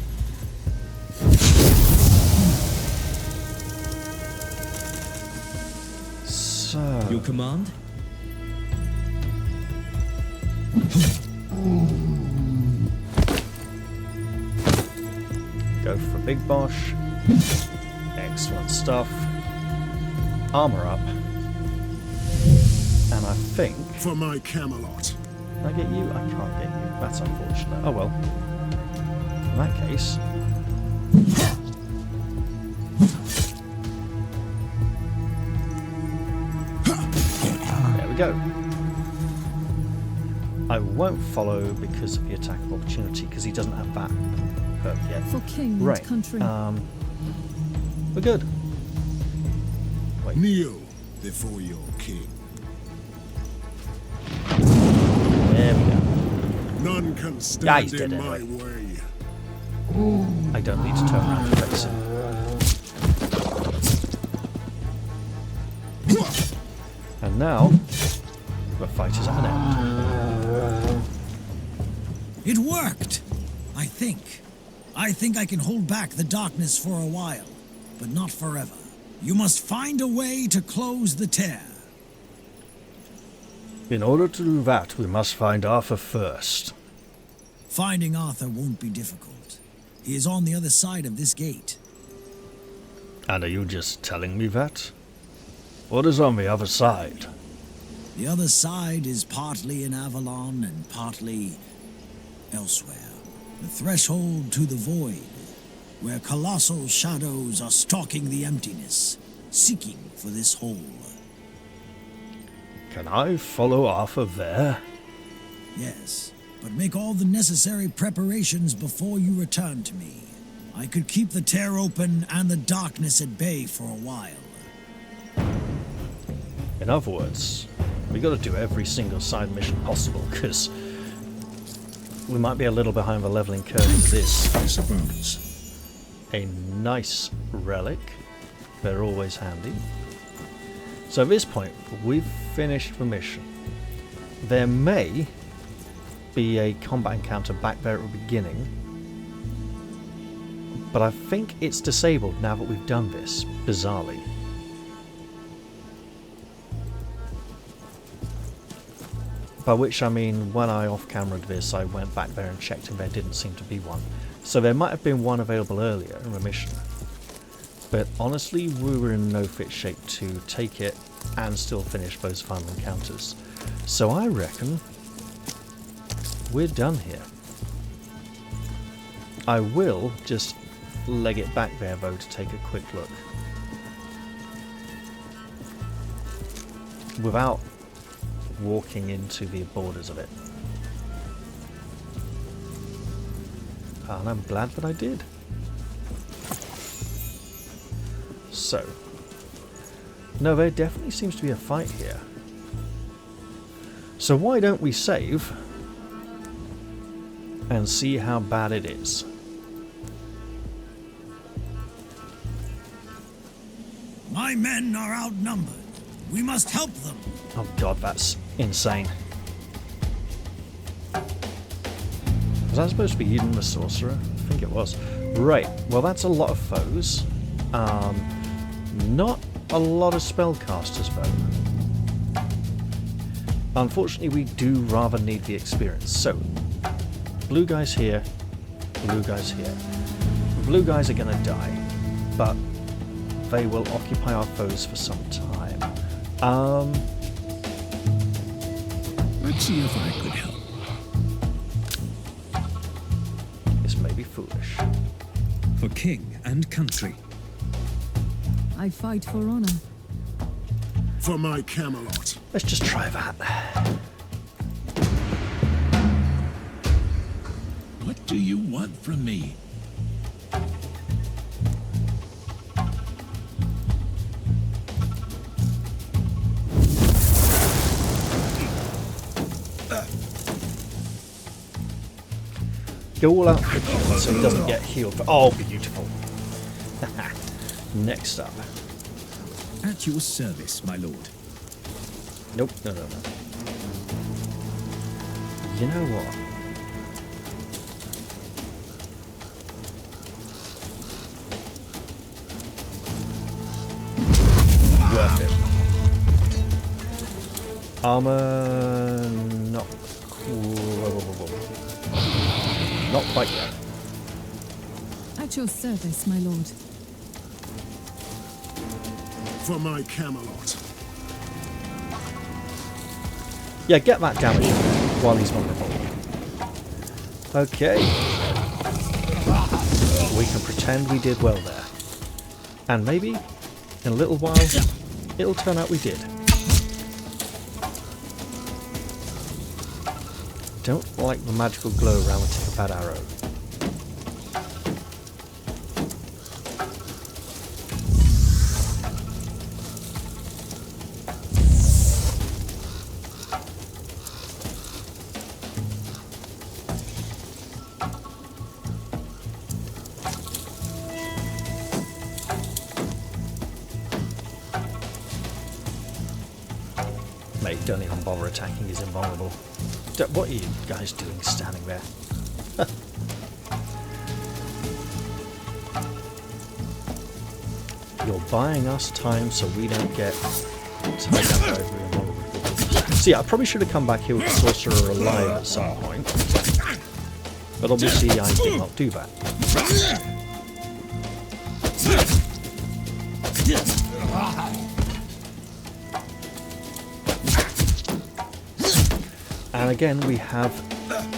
So... Your command? Go for Big Bosh. Excellent stuff. Armor up. And I think... For my Camelot. Can I get you? I can't get you. That's unfortunate. Oh well. In that case... There we go. I won't follow because of the attack of opportunity, because he doesn't have that perk yet. For king Right. and country. We're good. Wait. Kneel before your king. There we go. None can Yeah, stand he's dead in my anyway. way. I don't need to turn around to face him. And now, the fight is at an end. It worked! I think. I think I can hold back the darkness for a while, but not forever. You must find a way to close the tear. In order to do that, we must find Arthur first. Finding Arthur won't be difficult. He is on the other side of this gate. And are you just telling me that? What is on the other side? The other side is partly in Avalon and partly elsewhere. The threshold to the void, where colossal shadows are stalking the emptiness, seeking for this hole. Can I follow Arthur there? Yes, but make all the necessary preparations before you return to me. I could keep the tear open and the darkness at bay for a while. In other words, we got to do every single side mission possible, because we might be a little behind the leveling curve for this. I suppose. A nice relic. They're always handy. So at this point, we've finished the mission. There may be a combat encounter back there at the beginning, but I think it's disabled now that we've done this, bizarrely. By which I mean, when I off-cameraed this, I went back there and checked and there didn't seem to be one. So there might have been one available earlier in the mission. But honestly, we were in no fit shape to take it and still finish those final encounters. So I reckon we're done here. I will just leg it back there though to take a quick look. Without walking into the borders of it. And I'm glad that I did. So, no, there definitely seems to be a fight here. So why don't we save and see how bad it is? My men are outnumbered. We must help them. Oh god, that's insane. Was that supposed to be Eden the Sorcerer? I think it was. Right, well that's a lot of foes. Not a lot of spellcasters though. Unfortunately we do rather need the experience. So, blue guys here, blue guys here. Blue guys are gonna die, but they will occupy our foes for some time. Let's see if I could help. This may be foolish. For king and country. I fight for honor. For my Camelot. Let's just try that. What do you want from me? Go all out for John so he doesn't get healed. Oh, beautiful. Next up. At your service, my lord. Nope, no. You know what? Worth it. Armor... not... Not quite yet. At your service, my lord. For my Camelot. Yeah, get that damage while he's vulnerable. Okay. We can pretend we did well there. And maybe, in a little while, it'll turn out we did. Don't like the magical glow around the tip of that arrow. Mate, don't even bother attacking, he's invulnerable. What are you guys doing standing there? You're buying us time so we don't get tied up over invulnerable. So yeah, I probably should have come back here with the Sorcerer alive at some point. But obviously I did not do that. And again, we have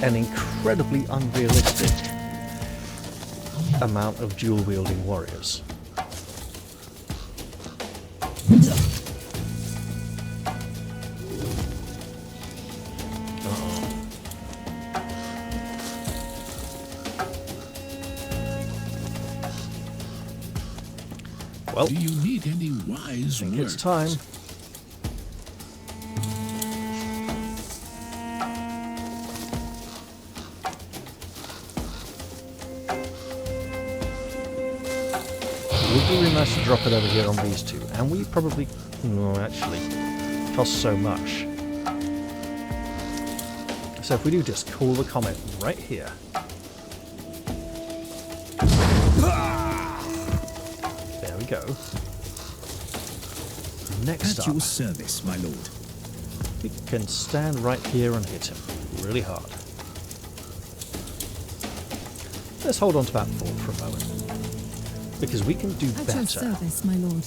an incredibly unrealistic amount of dual-wielding warriors. Well, Do you need any wise I think words? it's time. Would be really nice to drop it over here on these two, and we probably, no, actually, cost so much. So if we do just call the comet right here. There we go. Next At up, your service, my lord. we can stand right here and hit him really hard. Let's hold on to that thought for a moment. Because we can do At your better. service, my lord.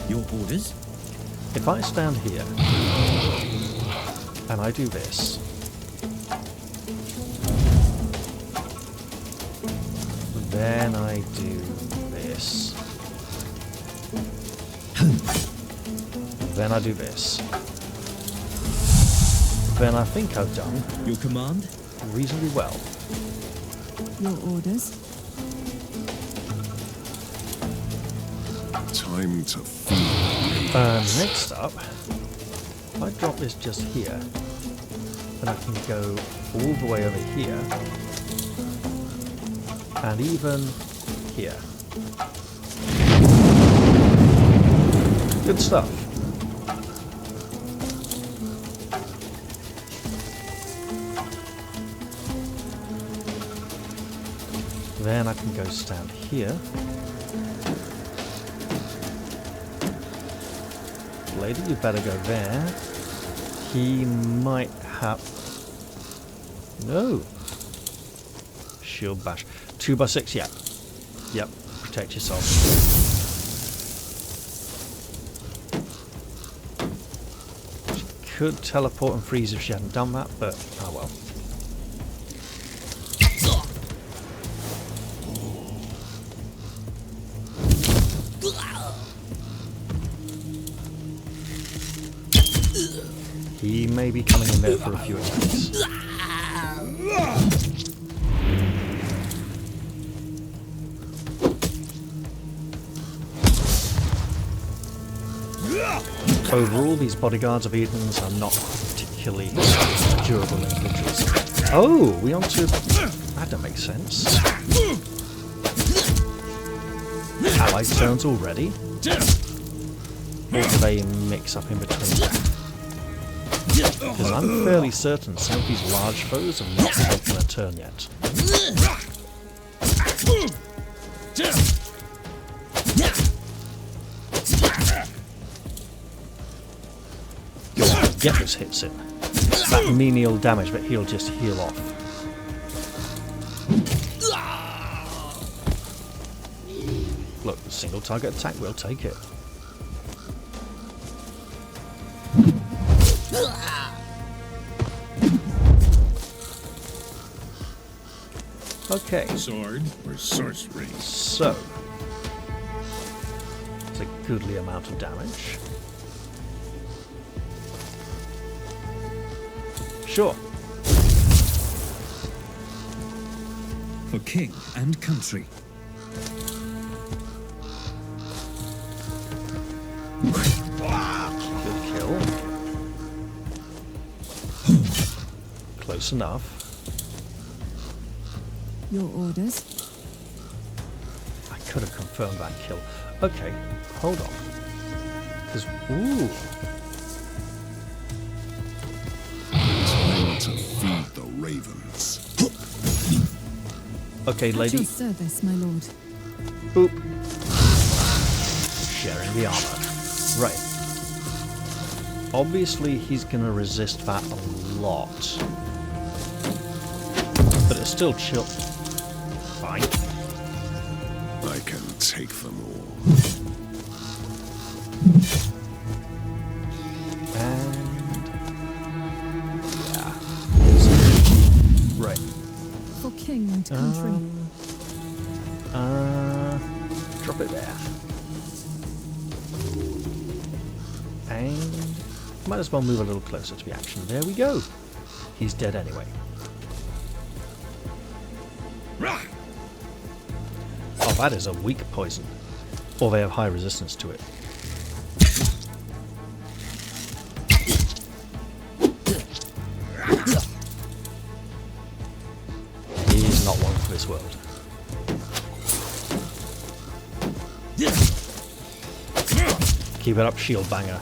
Your orders? If I stand here and I do this, then I do this, then I do this, then I think I've done Your command? reasonably well. Your orders. Time to feed. Next up, if I drop this just here, then I can go all the way over here, and even here. Good stuff. Then I can go stand here. Lady, you better go there. He might have... No. Shield bash. 2x6, yeah. Yep, protect yourself. She could teleport and freeze if she hadn't done that, but oh well. He may be coming in there for a few attacks. Overall, these bodyguards of Eden's are not particularly durable individuals. Oh, we on to... That don't make sense. Allied turns already? Or do they mix up in between? Because I'm fairly certain some of these large foes have not taken a turn yet. Get those hits in. That menial damage, but he'll just heal off. Look, single target attack, we'll take it. Okay. Sword or sorcery? So, it's a goodly amount of damage. Sure. For king and country. Good kill. Close enough. Your orders. I could have confirmed that kill. Okay, hold on. Because, ooh. Time to feed the ravens. Okay, At lady. your service, my lord. Boop. Sharing the armor. Right. Obviously, he's going to resist that a lot. But it's still chill. Fine. I can take them all. And... yeah. Right. For king and country. Drop it there. And... might as well move a little closer to the action. There we go. He's dead anyway. Oh, that is a weak poison. Or they have high resistance to it. He's not one for this world. Keep it up, shield banger.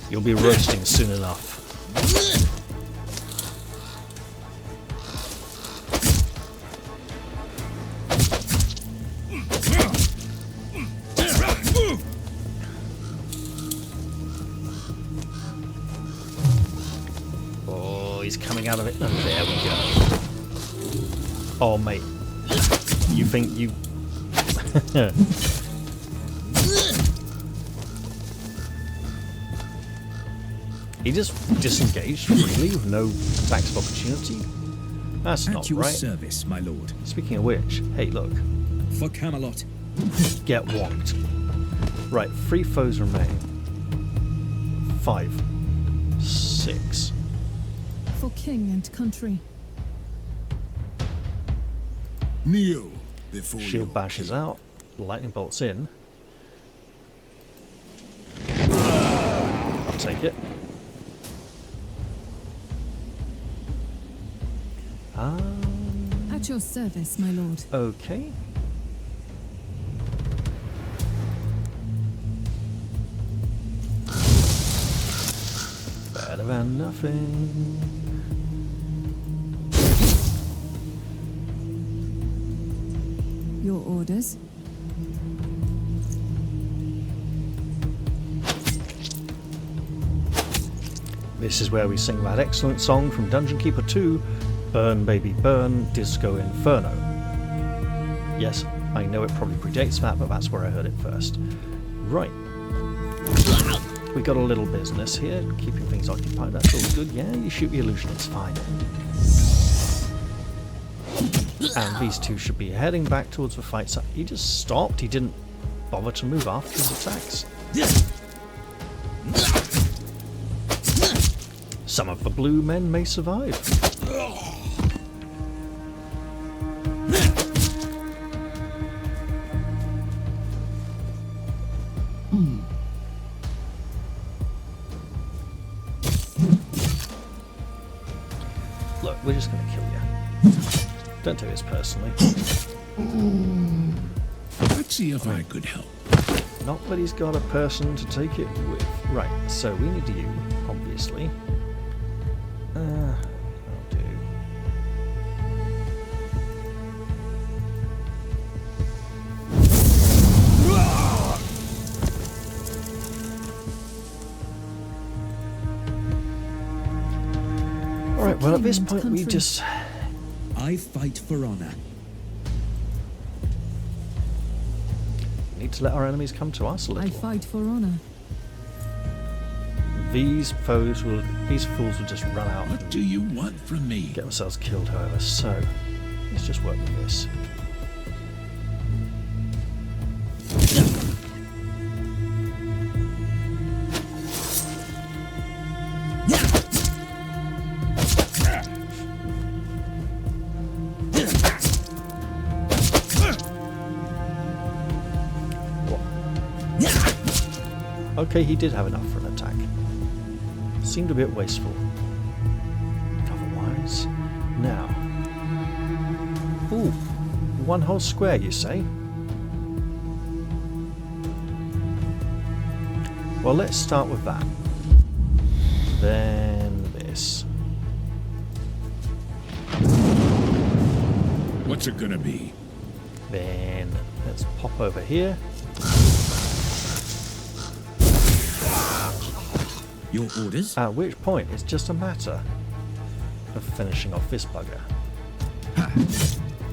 You'll be roasting soon enough. Oh, he's coming out of it. And there we go. Oh, mate. You think you... He just disengaged freely with no attacks of opportunity? That's not At your right. service, my lord. Speaking of which, hey, look. For Camelot. Get wonked. Right, 3 foes remain. 5. 6. For king and country. Kneel before Shield your bashes king. out. Lightning bolts in. I'll take it. At your service, my lord. Okay. Better than nothing. Your orders. This is where we sing that excellent song from Dungeon Keeper 2, Burn Baby Burn, Disco Inferno. Yes, I know it probably predates that, but that's where I heard it first. Right. We got a little business here, keeping things occupied, that's all good. Yeah, you shoot the illusion, it's fine. And these two should be heading back towards the fight. So he just stopped, he didn't bother to move after his attacks. Some of the blue men may survive. Look, we're just gonna kill you. Don't take this personally. Let's see if I could help. Not that he's got a person to take it with. Right, so we need you, obviously. That'll do. Alright, well at this point we just... I fight for honor. need to let our enemies come to us a little. I fight for honor. These fools will just run out What do you want from me? get themselves killed, however, so let's just work with this. Okay, he did have enough for an attack. Seemed a bit wasteful. Otherwise, now. Ooh, 1 whole square, you say? Well, let's start with that. Then this. What's it gonna be? Then let's pop over here. Your orders? At which point, it's just a matter of finishing off this bugger.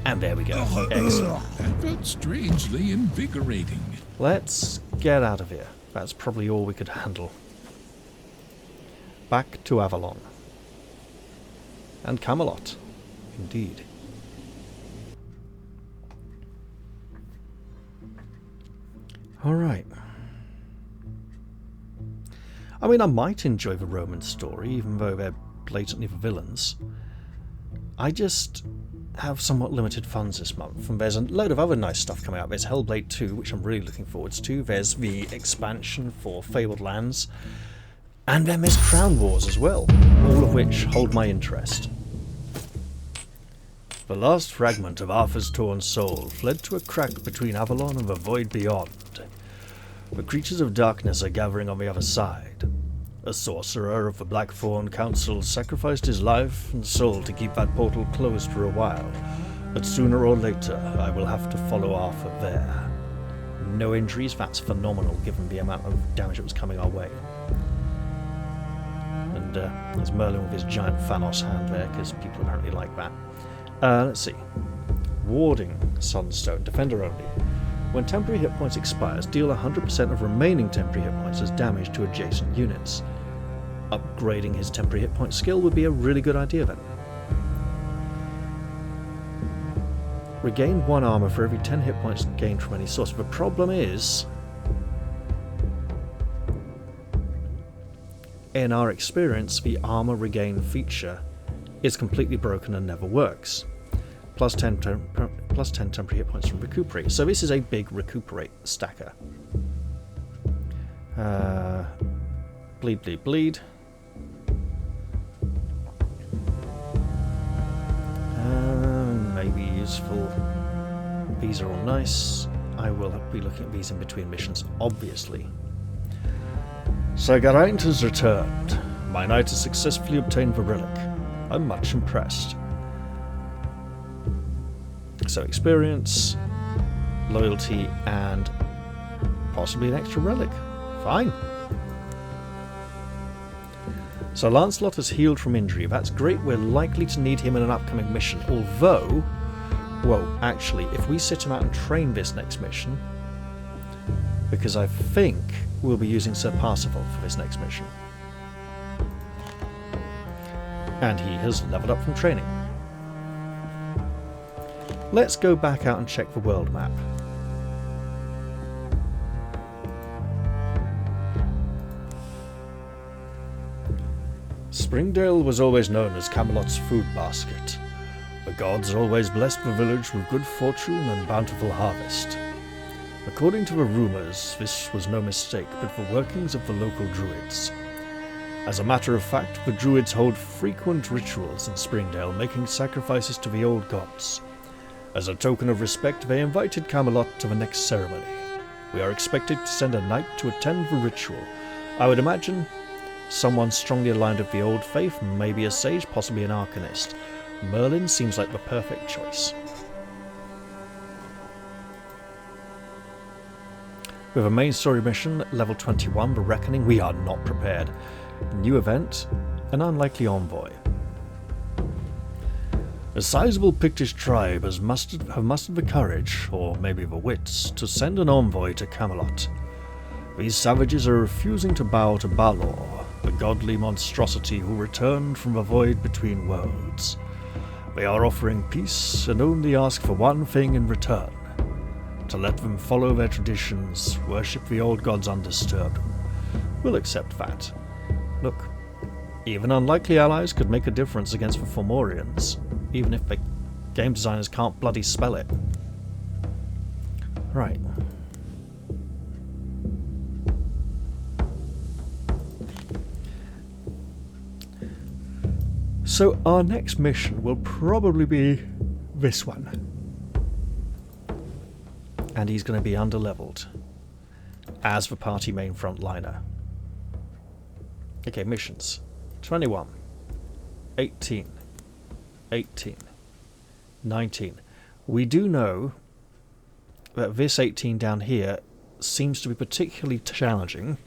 And there we go. Excellent. That felt strangely invigorating. Let's get out of here. That's probably all we could handle. Back to Avalon. And Camelot. Indeed. Alright. I mean, I might enjoy the Roman story, even though they're blatantly the villains. I just have somewhat limited funds this month, and there's a load of other nice stuff coming out. There's Hellblade 2, which I'm really looking forward to. There's the expansion for Fabled Lands. And then there's Crown Wars as well, all of which hold my interest. The last fragment of Arthur's torn soul fled to a crack between Avalon and the void beyond. The creatures of darkness are gathering on the other side. A sorcerer of the Blackthorn Council sacrificed his life and soul to keep that portal closed for a while, but sooner or later I will have to follow Arthur there. No injuries, that's phenomenal given the amount of damage that was coming our way. And there's Merlin with his giant Thanos hand there, because people apparently like that. Let's see. Warding Sunstone, defender only. When temporary hit points expires, deal 100% of remaining temporary hit points as damage to adjacent units. Upgrading his temporary hit point skill would be a really good idea then. Regain 1 armor for every 10 hit points gained from any source. The problem is, in our experience, the armor regain feature is completely broken and never works. Plus 10 temporary hit points from recuperate. So this is a big recuperate stacker. Bleed, bleed, bleed. Maybe useful. These are all nice. I will be looking at these in between missions, obviously. So Geraint has returned. My knight has successfully obtained the relic. I'm much impressed. So experience, loyalty, and possibly an extra relic. Fine. So Lancelot has healed from injury. That's great. We're likely to need him in an upcoming mission. Although, well, actually, if we sit him out and train this next mission, because I think we'll be using Sir Parsifal for this next mission. And he has leveled up from training. Let's go back out and check the world map. Springdale was always known as Camelot's food basket. The gods always blessed the village with good fortune and bountiful harvest. According to the rumours, this was no mistake, but the workings of the local druids. As a matter of fact, the druids hold frequent rituals in Springdale, making sacrifices to the old gods. As a token of respect, they invited Camelot to the next ceremony. We are expected to send a knight to attend the ritual. I would imagine someone strongly aligned with the old faith, maybe a sage, possibly an arcanist. Merlin seems like the perfect choice. With a main story mission, level 21, The Reckoning, we are not prepared. New event, an unlikely envoy. A sizable Pictish tribe have mustered the courage, or maybe the wits, to send an envoy to Camelot. These savages are refusing to bow to Balor, the godly monstrosity who returned from the void between worlds. They are offering peace and only ask for one thing in return: to let them follow their traditions, worship the old gods undisturbed. We'll accept that. Look, even unlikely allies could make a difference against the Fomorians, even if the game designers can't bloody spell it. Right. So our next mission will probably be this one. And he's going to be underleveled as the party main frontliner. Okay, missions. 21. 18. 18. 19. We do know that this 18 down here seems to be particularly challenging.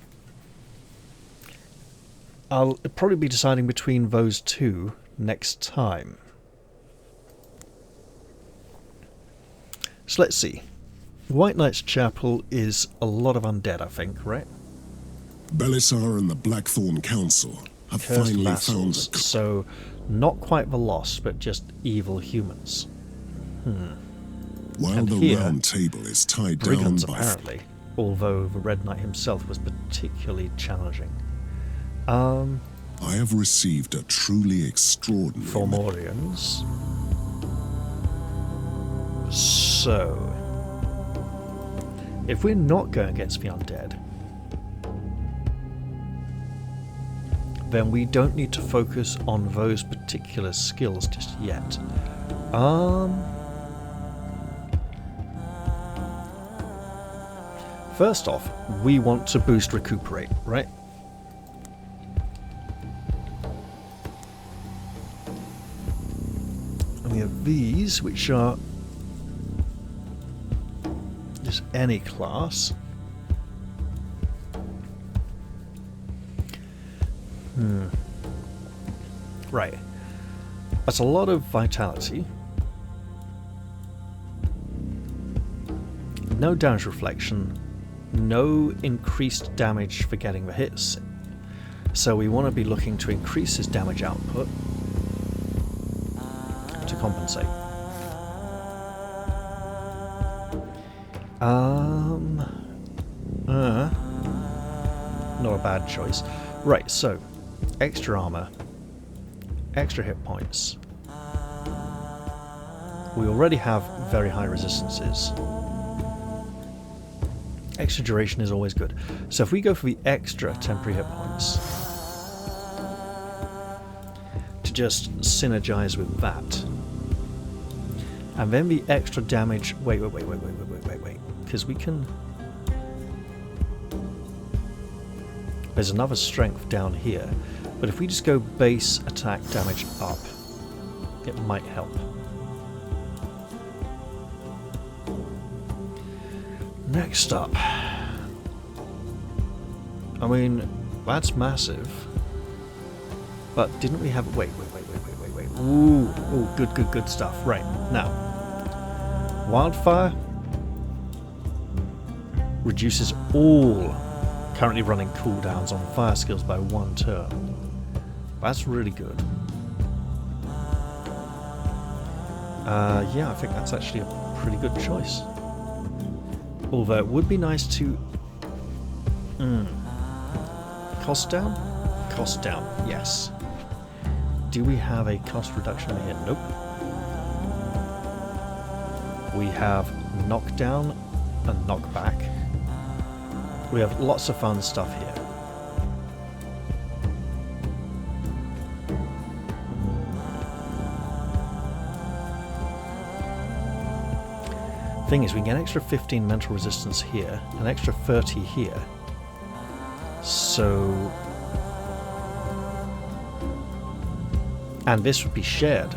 I'll probably be deciding between those two next time. So let's see. White Knight's Chapel is a lot of undead, I think, right? Belisar and the Blackthorn Council have Cursed finally vassals, found so not quite the lost, but just evil humans. While And the here, round table is tied down Brigands, by apparently, although the Red Knight himself was particularly challenging. I have received a truly extraordinary Fomorians. So, if we're not going against the undead, then we don't need to focus on those particular skills just yet. First off, we want to boost recuperate, right? And we have these, which are just any class. Right. That's a lot of vitality. no damage reflection, no increased damage for getting the hits. So we want to be looking to increase his damage output to compensate. Not a bad choice. Right, so extra armor, extra hit points. We already have very high resistances. Extra duration is always good. So if we go for the extra temporary hit points to just synergize with that, and then the extra damage. Wait, because we can. There's another strength down here, but if we just go base attack damage up, it might help. Next up, I mean, that's massive, but didn't we have, wait, ooh, good stuff. Right, now, Wildfire reduces all currently running cooldowns on fire skills by 1 turn. That's really good. Yeah, I think that's actually a pretty good choice. Although it would be nice to... Cost down? Cost down, yes. Do we have a cost reduction over here? Nope. We have knockdown and knockback. We have lots of fun stuff here. Thing is, we can get an extra 15 mental resistance here, an extra 30 here. So... and this would be shared.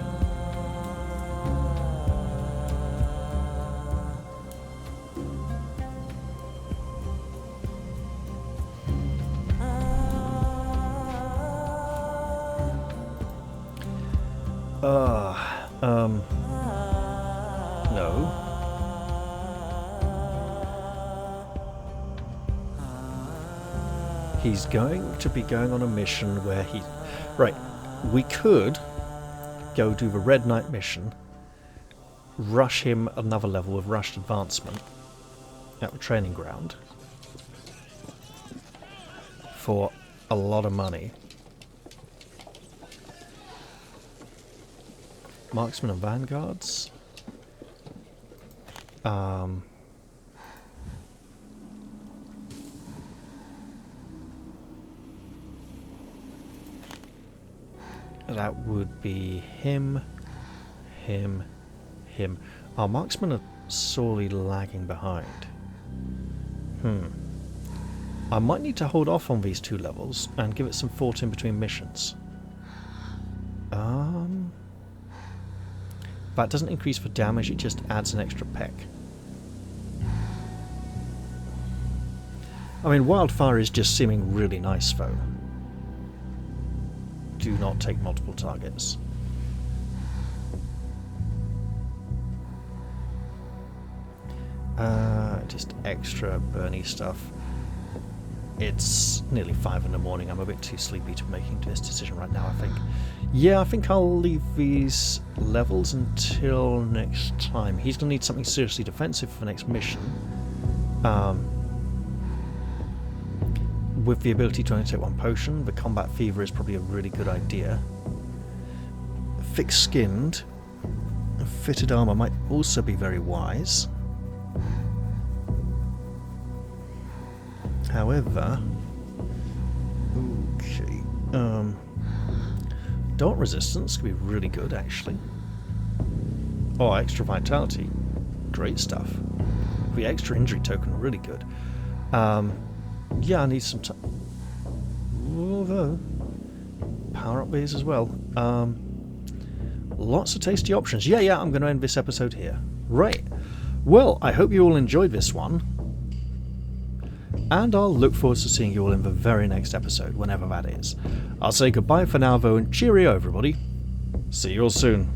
No. He's going to be going on a mission where he... Right, we could go do the Red Knight mission, rush him another level with rushed advancement at the training ground for a lot of money. Marksmen and Vanguards. That would be him, him, him. Our marksmen are sorely lagging behind. I might need to hold off on these 2 levels and give it some thought in between missions. That doesn't increase for damage, it just adds an extra peck. I mean, Wildfire is just seeming really nice though. Do not take multiple targets. Just extra burny stuff. It's nearly 5 in the morning. I'm a bit too sleepy to making this decision right now, I think. Yeah, I think I'll leave these levels until next time. He's going to need something seriously defensive for the next mission. With the ability to only take 1 potion, the combat fever is probably a really good idea. Thick-skinned, fitted armor might also be very wise. However, okay, dart resistance could be really good actually. Oh, extra vitality, great stuff. The extra injury token, really good. Yeah, I need some time. Although, power up these as well. Lots of tasty options. Yeah, I'm going to end this episode here. Right. Well, I hope you all enjoyed this one. And I'll look forward to seeing you all in the very next episode, whenever that is. I'll say goodbye for now, though, and cheerio, everybody. See you all soon.